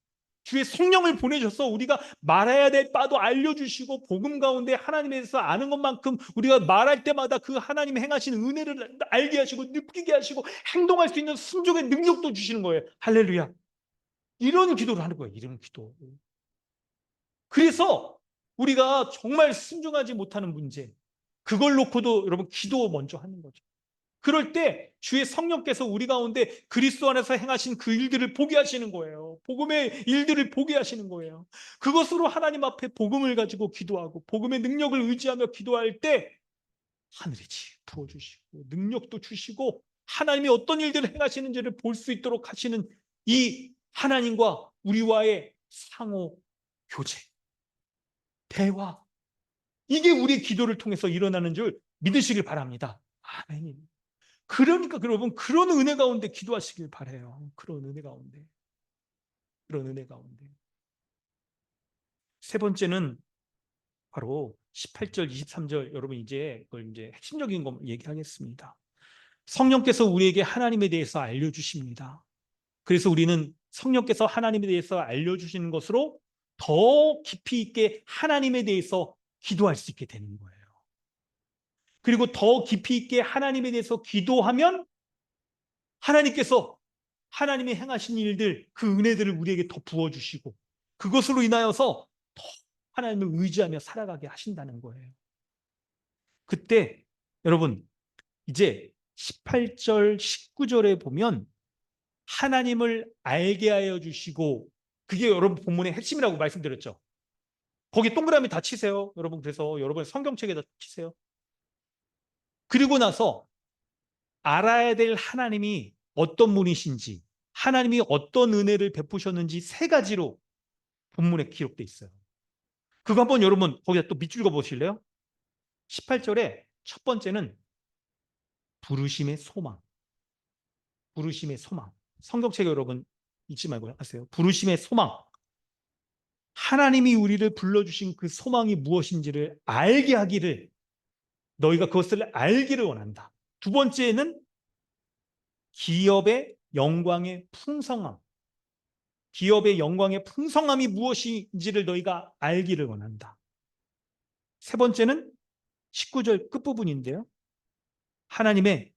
주의 성령을 보내셔서 우리가 말해야 될 바도 알려주시고 복음 가운데 하나님에 대해서 아는 것만큼 우리가 말할 때마다 그 하나님이 행하시는 은혜를 알게 하시고 느끼게 하시고 행동할 수 있는 순종의 능력도 주시는 거예요. 할렐루야. 이런 기도를 하는 거예요. 이런 기도. 그래서 우리가 정말 순종하지 못하는 문제, 그걸 놓고도 여러분 기도 먼저 하는 거죠. 그럴 때 주의 성령께서 우리 가운데 그리스도 안에서 행하신 그 일들을 보게 하시는 거예요. 복음의 일들을 보게 하시는 거예요. 그것으로 하나님 앞에 복음을 가지고 기도하고 복음의 능력을 의지하며 기도할 때 하늘의 지 부어주시고 능력도 주시고 하나님이 어떤 일들을 행하시는지를 볼 수 있도록 하시는 이 하나님과 우리와의 상호 교제, 대화, 이게 우리의 기도를 통해서 일어나는 줄 믿으시길 바랍니다. 아멘. 그러니까 여러분, 그런 은혜 가운데 기도하시길 바라요. 그런 은혜 가운데. 그런 은혜 가운데. 세 번째는 바로 18절, 23절. 여러분, 이제 그걸 이제 핵심적인 거 얘기하겠습니다. 성령께서 우리에게 하나님에 대해서 알려주십니다. 그래서 우리는 성령께서 하나님에 대해서 알려주시는 것으로 더 깊이 있게 하나님에 대해서 기도할 수 있게 되는 거예요. 그리고 더 깊이 있게 하나님에 대해서 기도하면 하나님께서 하나님이 행하신 일들, 그 은혜들을 우리에게 더 부어주시고 그것으로 인하여서 더 하나님을 의지하며 살아가게 하신다는 거예요. 그때 여러분, 이제 18절, 19절에 보면 하나님을 알게 하여 주시고, 그게 여러분 본문의 핵심이라고 말씀드렸죠. 거기 동그라미 다 치세요. 여러분, 그래서 여러분 성경책에다 치세요. 그리고 나서 알아야 될 하나님이 어떤 분이신지, 하나님이 어떤 은혜를 베푸셨는지 세 가지로 본문에 기록돼 있어요. 그거 한번 여러분 거기다 또 밑줄 그어 보실래요? 18절에 첫 번째는 부르심의 소망. 부르심의 소망. 성경책에 여러분 잊지 말고 하세요. 부르심의 소망. 하나님이 우리를 불러주신 그 소망이 무엇인지를 알게 하기를, 너희가 그것을 알기를 원한다. 두 번째는 기업의 영광의 풍성함. 기업의 영광의 풍성함이 무엇인지를 너희가 알기를 원한다. 세 번째는 19절 끝부분인데요. 하나님의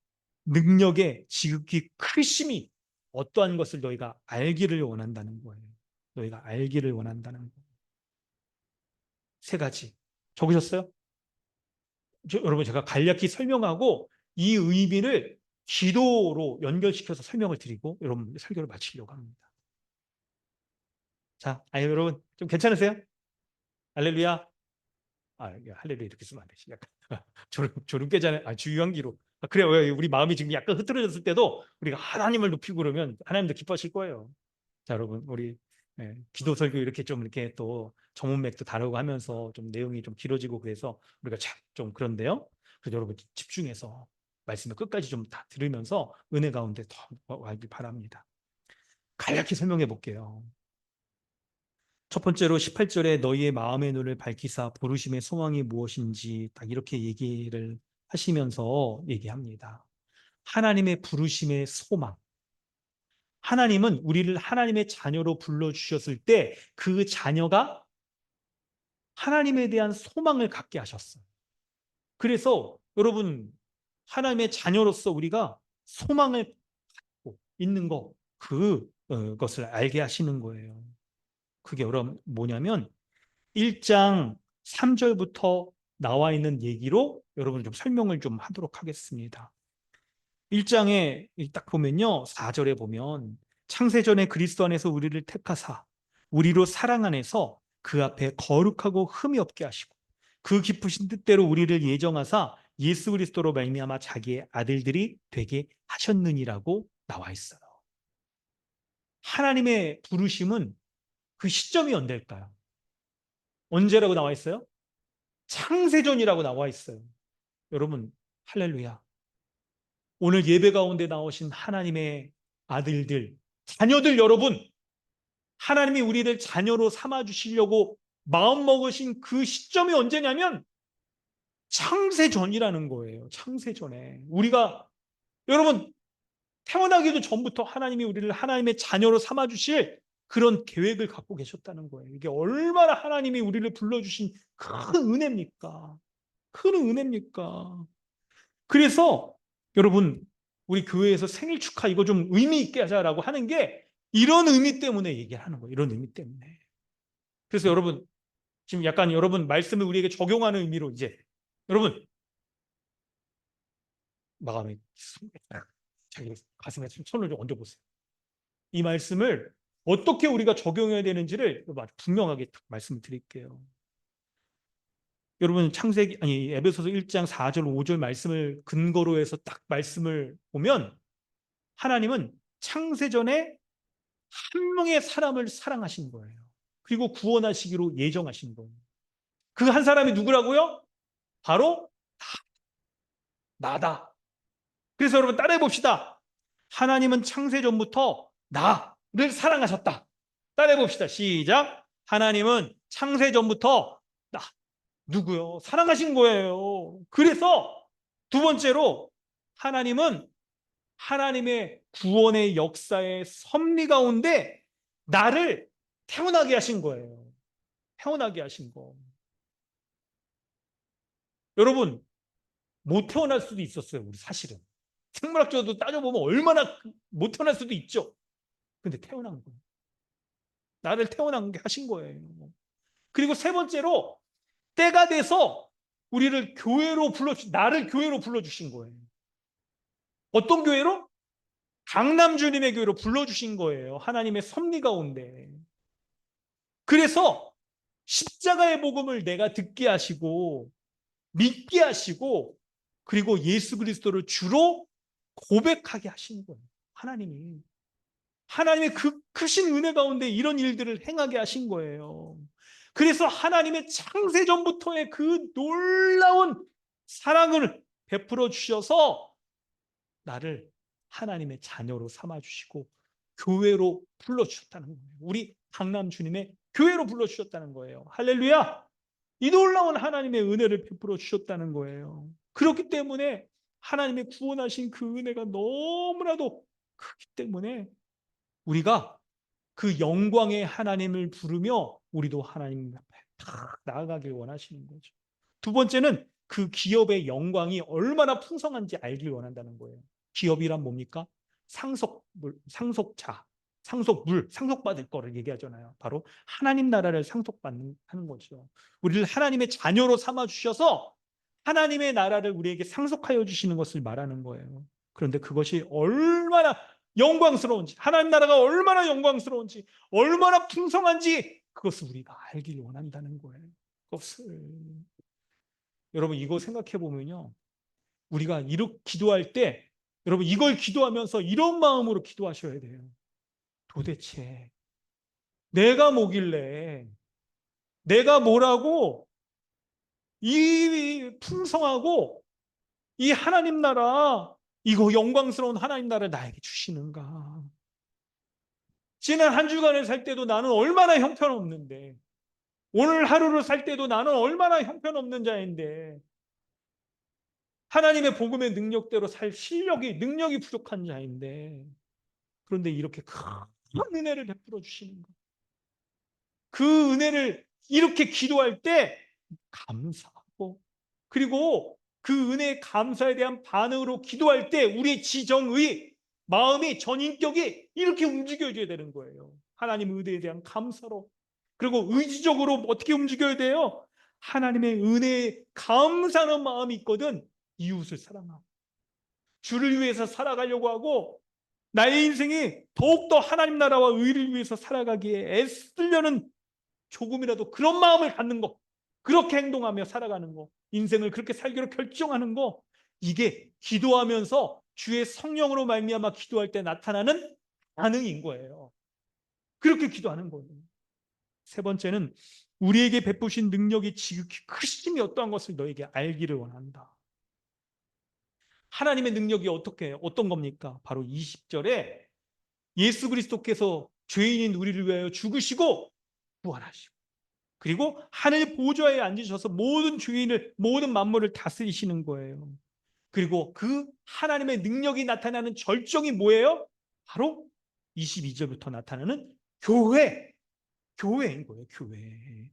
능력의 지극히 크심이 어떠한 것을 너희가 알기를 원한다는 거예요. 너희가 알기를 원한다는 거예요. 세 가지. 적으셨어요? 여러분, 제가 간략히 설명하고 이 의미를 기도로 연결시켜서 설명을 드리고 여러분 설교를 마치려고 합니다. 자, 여러분 좀 괜찮으세요? 할렐루야. 할렐루야 이렇게 쓰면 안 되지. 약간 졸음 깨잖아요. 주유한기로. 그래요. 우리 마음이 지금 약간 흐트러졌을 때도 우리가 하나님을 높이고 그러면 하나님도 기뻐하실 거예요. 자, 여러분, 우리 기도 설교 이렇게 좀 이렇게 또 전문맥도 다루고 하면서 좀 내용이 좀 길어지고 그래서 우리가 좀 그런데요. 그래서 여러분 집중해서 말씀을 끝까지 좀 다 들으면서 은혜 가운데 더 와길 바랍니다. 간략히 설명해 볼게요. 첫 번째로 18절에 너희의 마음의 눈을 밝히사 부르심의 소망이 무엇인지 딱 이렇게 얘기를 하시면서 얘기합니다. 하나님의 부르심의 소망. 하나님은 우리를 하나님의 자녀로 불러주셨을 때 그 자녀가 하나님에 대한 소망을 갖게 하셨어요. 그래서 여러분, 하나님의 자녀로서 우리가 소망을 갖고 있는 그것을 알게 하시는 거예요. 그게 여러분 뭐냐면 1장 3절부터 나와 있는 얘기로 여러분 좀 설명을 좀 하도록 하겠습니다. 1장에 딱 보면요. 4절에 보면 창세전에 그리스도 안에서 우리를 택하사 우리로 사랑 안에서 그 앞에 거룩하고 흠이 없게 하시고 그 깊으신 뜻대로 우리를 예정하사 예수 그리스도로 말미암아 자기의 아들들이 되게 하셨느니라고 나와 있어요. 하나님의 부르심은 그 시점이 언제일까요? 언제라고 나와 있어요? 창세전이라고 나와 있어요. 여러분, 할렐루야. 오늘 예배 가운데 나오신 하나님의 아들들, 자녀들 여러분, 하나님이 우리를 자녀로 삼아 주시려고 마음먹으신 그 시점이 언제냐면 창세전이라는 거예요. 창세전에. 우리가 여러분 태어나기도 전부터 하나님이 우리를 하나님의 자녀로 삼아 주실 그런 계획을 갖고 계셨다는 거예요. 이게 얼마나 하나님이 우리를 불러주신 큰 은혜입니까? 큰 은혜입니까? 그래서 여러분, 우리 교회에서 생일 축하 이거 좀 의미 있게 하자라고 하는 게 이런 의미 때문에 얘기를 하는 거예요. 이런 의미 때문에. 그래서 여러분, 지금 약간 여러분 말씀을 우리에게 적용하는 의미로 이제 여러분 마감에 자기 가슴에 손을 좀 얹어보세요. 이 말씀을 어떻게 우리가 적용해야 되는지를 분명하게 말씀을 드릴게요. 여러분 에베소서 1장 4절 5절 말씀을 근거로 해서 딱 말씀을 보면 하나님은 창세전에 한 명의 사람을 사랑하신 거예요. 그리고 구원하시기로 예정하신 거예요. 그 한 사람이 누구라고요? 바로 나다. 그래서 여러분 따라해 봅시다. 하나님은 창세전부터 나를 사랑하셨다. 따라해 봅시다. 시작. 하나님은 창세전부터 나 누구요? 사랑하신 거예요. 그래서 두 번째로 하나님은 하나님의 구원의 역사의 섭리 가운데 나를 태어나게 하신 거예요. 태어나게 하신 거. 여러분, 못 태어날 수도 있었어요. 우리 사실은. 생물학적으로 따져보면 얼마나 못 태어날 수도 있죠. 근데 태어난 거예요. 나를 태어난 게 하신 거예요. 그리고 세 번째로 때가 돼서 우리를 교회로 나를 교회로 불러주신 거예요. 어떤 교회로? 강남 주님의 교회로 불러주신 거예요. 하나님의 섭리 가운데. 그래서 십자가의 복음을 내가 듣게 하시고 믿게 하시고 그리고 예수 그리스도를 주로 고백하게 하시는 거예요. 하나님이. 하나님의 그 크신 은혜 가운데 이런 일들을 행하게 하신 거예요. 그래서 하나님의 창세전부터의 그 놀라운 사랑을 베풀어 주셔서 나를 하나님의 자녀로 삼아주시고 교회로 불러주셨다는 거예요. 우리 강남 주님의 교회로 불러주셨다는 거예요. 할렐루야! 이 놀라운 하나님의 은혜를 베풀어 주셨다는 거예요. 그렇기 때문에 하나님의 구원하신 그 은혜가 너무나도 크기 때문에 우리가 그 영광의 하나님을 부르며 우리도 하나님 앞에 다 나아가길 원하시는 거죠. 두 번째는 그 기업의 영광이 얼마나 풍성한지 알길 원한다는 거예요. 기업이란 뭡니까? 상속물, 상속자, 상속물, 상속받을 거를 얘기하잖아요. 바로 하나님 나라를 상속받는 하는 거죠. 우리를 하나님의 자녀로 삼아 주셔서 하나님의 나라를 우리에게 상속하여 주시는 것을 말하는 거예요. 그런데 그것이 얼마나 영광스러운지, 하나님 나라가 얼마나 영광스러운지, 얼마나 풍성한지 그것을 우리가 알길 원한다는 거예요. 그것을 여러분 이거 생각해 보면요. 우리가 이렇게 기도할 때 여러분 이걸 기도하면서 이런 마음으로 기도하셔야 돼요. 도대체 내가 뭐길래 내가 뭐라고 이 풍성하고 이 하나님 나라 이거 영광스러운 하나님 나라를 나에게 주시는가? 지난 한 주간을 살 때도 나는 얼마나 형편없는데 오늘 하루를 살 때도 나는 얼마나 형편없는 자인데 하나님의 복음의 능력대로 살 능력이 부족한 자인데 그런데 이렇게 큰 은혜를 베풀어 주시는 것. 그 은혜를 이렇게 기도할 때 감사하고 그리고 그 은혜의 감사에 대한 반응으로 기도할 때 우리의 지정의 마음이 전인격이 이렇게 움직여져야 되는 거예요. 하나님 은혜에 대한 감사로. 그리고 의지적으로 어떻게 움직여야 돼요? 하나님의 은혜에 감사하는 마음이 있거든 이웃을 사랑하고 주를 위해서 살아가려고 하고 나의 인생이 더욱더 하나님 나라와 의를 위해서 살아가기에 애쓰려는 조금이라도 그런 마음을 갖는 거, 그렇게 행동하며 살아가는 거, 인생을 그렇게 살기로 결정하는 거, 이게 기도하면서 주의 성령으로 말미암아 기도할 때 나타나는 반응인 거예요. 그렇게 기도하는 거예요. 세 번째는 우리에게 베푸신 능력이 지극히 크심이 어떠한 것을 너에게 알기를 원한다. 하나님의 능력이 어떤 겁니까? 바로 20절에 예수 그리스도께서 죄인인 우리를 위하여 죽으시고 부활하시고 그리고 하늘 보좌에 앉으셔서 모든 죄인을 모든 만물을 다스리시는 거예요. 그리고 그 하나님의 능력이 나타나는 절정이 뭐예요? 바로 22절부터 나타나는 교회인 거예요. 교회.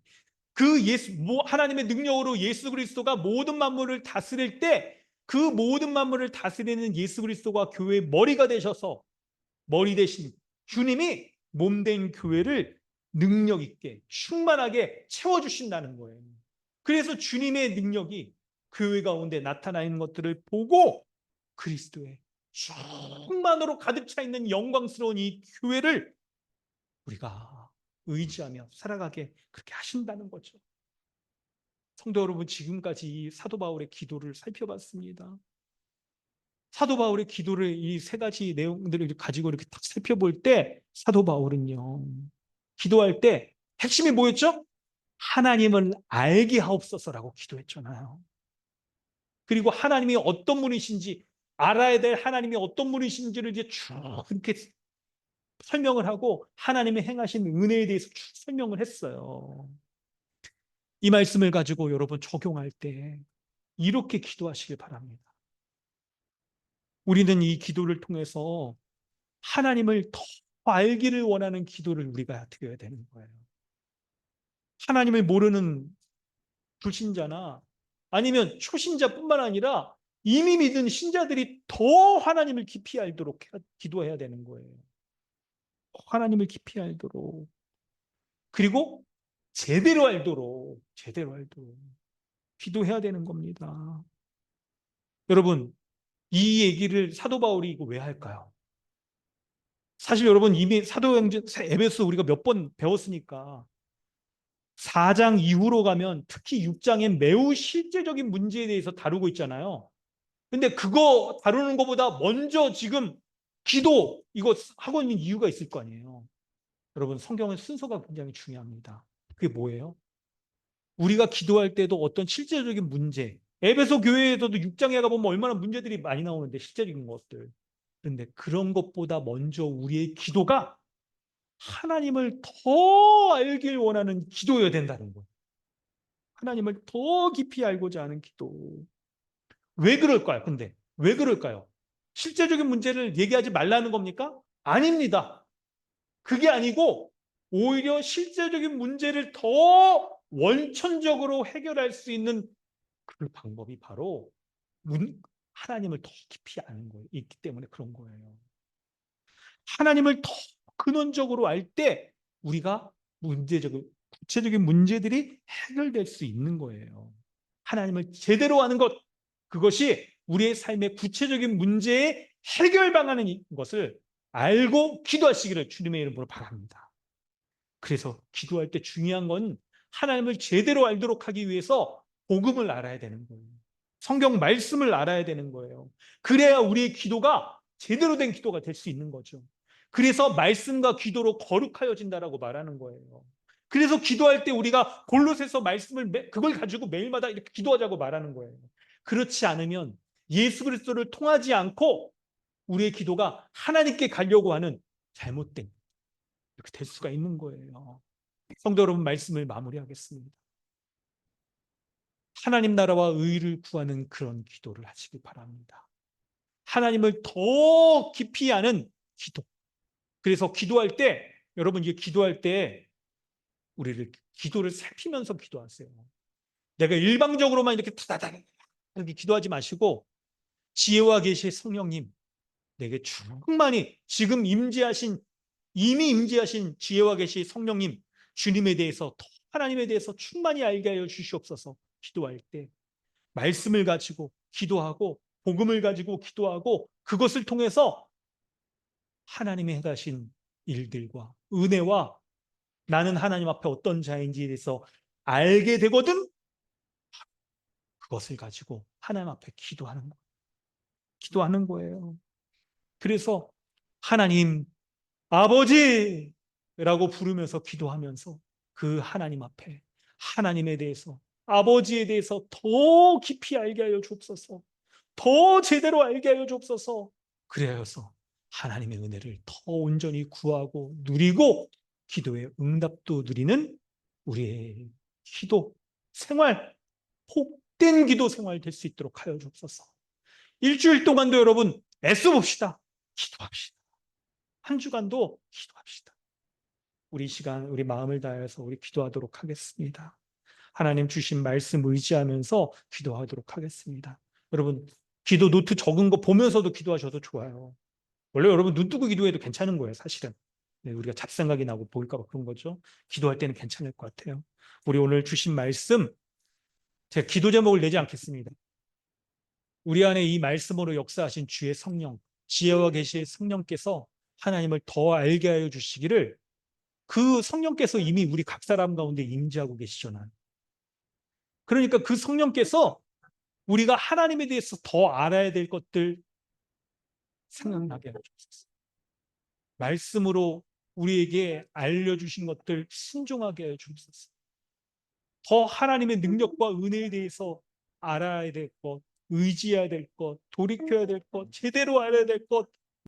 하나님의 능력으로 예수 그리스도가 모든 만물을 다스릴 때 그 모든 만물을 다스리는 예수 그리스도가 교회의 머리가 되셔서 머리 대신 주님이 몸된 교회를 능력 있게 충만하게 채워주신다는 거예요. 그래서 주님의 능력이 교회 가운데 나타나 있는 것들을 보고 그리스도의 충만으로 가득 차 있는 영광스러운 이 교회를 우리가 의지하며 살아가게 그렇게 하신다는 거죠. 성도 여러분, 지금까지 이 사도 바울의 기도를 살펴봤습니다. 사도 바울의 기도를 이 세 가지 내용들을 가지고 이렇게 딱 살펴볼 때 사도 바울은요, 기도할 때 핵심이 뭐였죠? 하나님을 알게 하옵소서라고 기도했잖아요. 그리고 하나님이 어떤 분이신지 알아야 될 하나님이 어떤 분이신지를 이제 쭉 이렇게 설명을 하고 하나님의 행하신 은혜에 대해서 쭉 설명을 했어요. 이 말씀을 가지고 여러분 적용할 때 이렇게 기도하시길 바랍니다. 우리는 이 기도를 통해서 하나님을 더 알기를 원하는 기도를 우리가 드려야 되는 거예요. 하나님을 모르는 불신자나 아니면 초신자뿐만 아니라 이미 믿은 신자들이 더 하나님을 깊이 알도록 기도해야 되는 거예요. 하나님을 깊이 알도록. 그리고 제대로 알도록 기도해야 되는 겁니다. 여러분, 이 얘기를 사도 바울이 이거 왜 할까요? 사실 여러분 이미 사도행전 에베소 우리가 몇 번 배웠으니까 4장 이후로 가면 특히 6장엔 매우 실제적인 문제에 대해서 다루고 있잖아요. 근데 그거 다루는 것보다 먼저 지금 기도 이거 하고 있는 이유가 있을 거 아니에요. 여러분 성경의 순서가 굉장히 중요합니다. 그게 뭐예요? 우리가 기도할 때도 어떤 실제적인 문제, 에베소 교회에서도 6장에 가보면 얼마나 문제들이 많이 나오는데 실제적인 것들. 그런데 그런 것보다 먼저 우리의 기도가 하나님을 더 알길 원하는 기도여야 된다는 거예요. 하나님을 더 깊이 알고자 하는 기도. 왜 그럴까요? 근데 왜 그럴까요? 실제적인 문제를 얘기하지 말라는 겁니까? 아닙니다. 그게 아니고 오히려 실제적인 문제를 더 원천적으로 해결할 수 있는 그 방법이 바로 하나님을 더 깊이 아는 거예요. 있기 때문에 그런 거예요. 하나님을 더 근원적으로 알 때 우리가 구체적인 문제들이 해결될 수 있는 거예요. 하나님을 제대로 아는 것, 그것이 우리의 삶의 구체적인 문제의 해결 방안인 것을 알고 기도하시기를 주님의 이름으로 바랍니다. 그래서 기도할 때 중요한 건 하나님을 제대로 알도록 하기 위해서 복음을 알아야 되는 거예요. 성경 말씀을 알아야 되는 거예요. 그래야 우리의 기도가 제대로 된 기도가 될 수 있는 거죠. 그래서 말씀과 기도로 거룩하여진다라고 말하는 거예요. 그래서 기도할 때 우리가 골로새서 말씀을 그걸 가지고 매일마다 이렇게 기도하자고 말하는 거예요. 그렇지 않으면 예수 그리스도를 통하지 않고 우리의 기도가 하나님께 가려고 하는 잘못된 이렇게 될 수가 있는 거예요. 성도 여러분 말씀을 마무리하겠습니다. 하나님 나라와 의를 구하는 그런 기도를 하시기 바랍니다. 하나님을 더 깊이 아는 기도. 그래서 기도할 때 여러분 이게 기도할 때 우리를 기도를 살피면서 기도하세요. 내가 일방적으로만 이렇게 타다닥 이렇게 기도하지 마시고 지혜와 계시의 성령님 내게 충만히 지금 이미 임재하신 지혜와 계시의 성령님 주님에 대해서 더 하나님에 대해서 충만히 알게 하여 주시옵소서. 기도할 때 말씀을 가지고 기도하고 복음을 가지고 기도하고 그것을 통해서 하나님이 행하신 일들과 은혜와 나는 하나님 앞에 어떤 자인지에 대해서 알게 되거든 그것을 가지고 하나님 앞에 기도하는 거예요. 그래서 하나님 아버지라고 부르면서 기도하면서 그 하나님 앞에 하나님에 대해서 아버지에 대해서 더 깊이 알게 하여 주옵소서. 더 제대로 알게 하여 주옵소서. 그래서 하나님의 은혜를 더 온전히 구하고 누리고 기도의 응답도 누리는 우리의 기도 생활, 복된 기도 생활 될 수 있도록 하여 주옵소서. 일주일 동안도 여러분 애써 봅시다. 기도합시다. 한 주간도 기도합시다. 우리 시간, 우리 마음을 다해서 우리 기도하도록 하겠습니다. 하나님 주신 말씀 의지하면서 기도하도록 하겠습니다. 여러분, 기도 노트 적은 거 보면서도 기도하셔도 좋아요. 원래 여러분 눈 뜨고 기도해도 괜찮은 거예요, 사실은. 네, 우리가 잡생각이 나고 보일까 봐 그런 거죠. 기도할 때는 괜찮을 것 같아요. 우리 오늘 주신 말씀, 제가 기도 제목을 내지 않겠습니다. 우리 안에 이 말씀으로 역사하신 주의 성령, 지혜와 계시의 성령께서 하나님을 더 알게 하여 주시기를 그 성령께서 이미 우리 각 사람 가운데 임재하고 계시잖아요. 그러니까 그 성령께서 우리가 하나님에 대해서 더 알아야 될 것들, 생각나게 해주옵소서. 말씀으로 우리에게 알려주신 것들 순종하게 해주옵소서. 더 하나님의 능력과 은혜에 대해서 알아야 될 것, 의지해야 될 것, 돌이켜야 될 것, 제대로 알아야 될 것,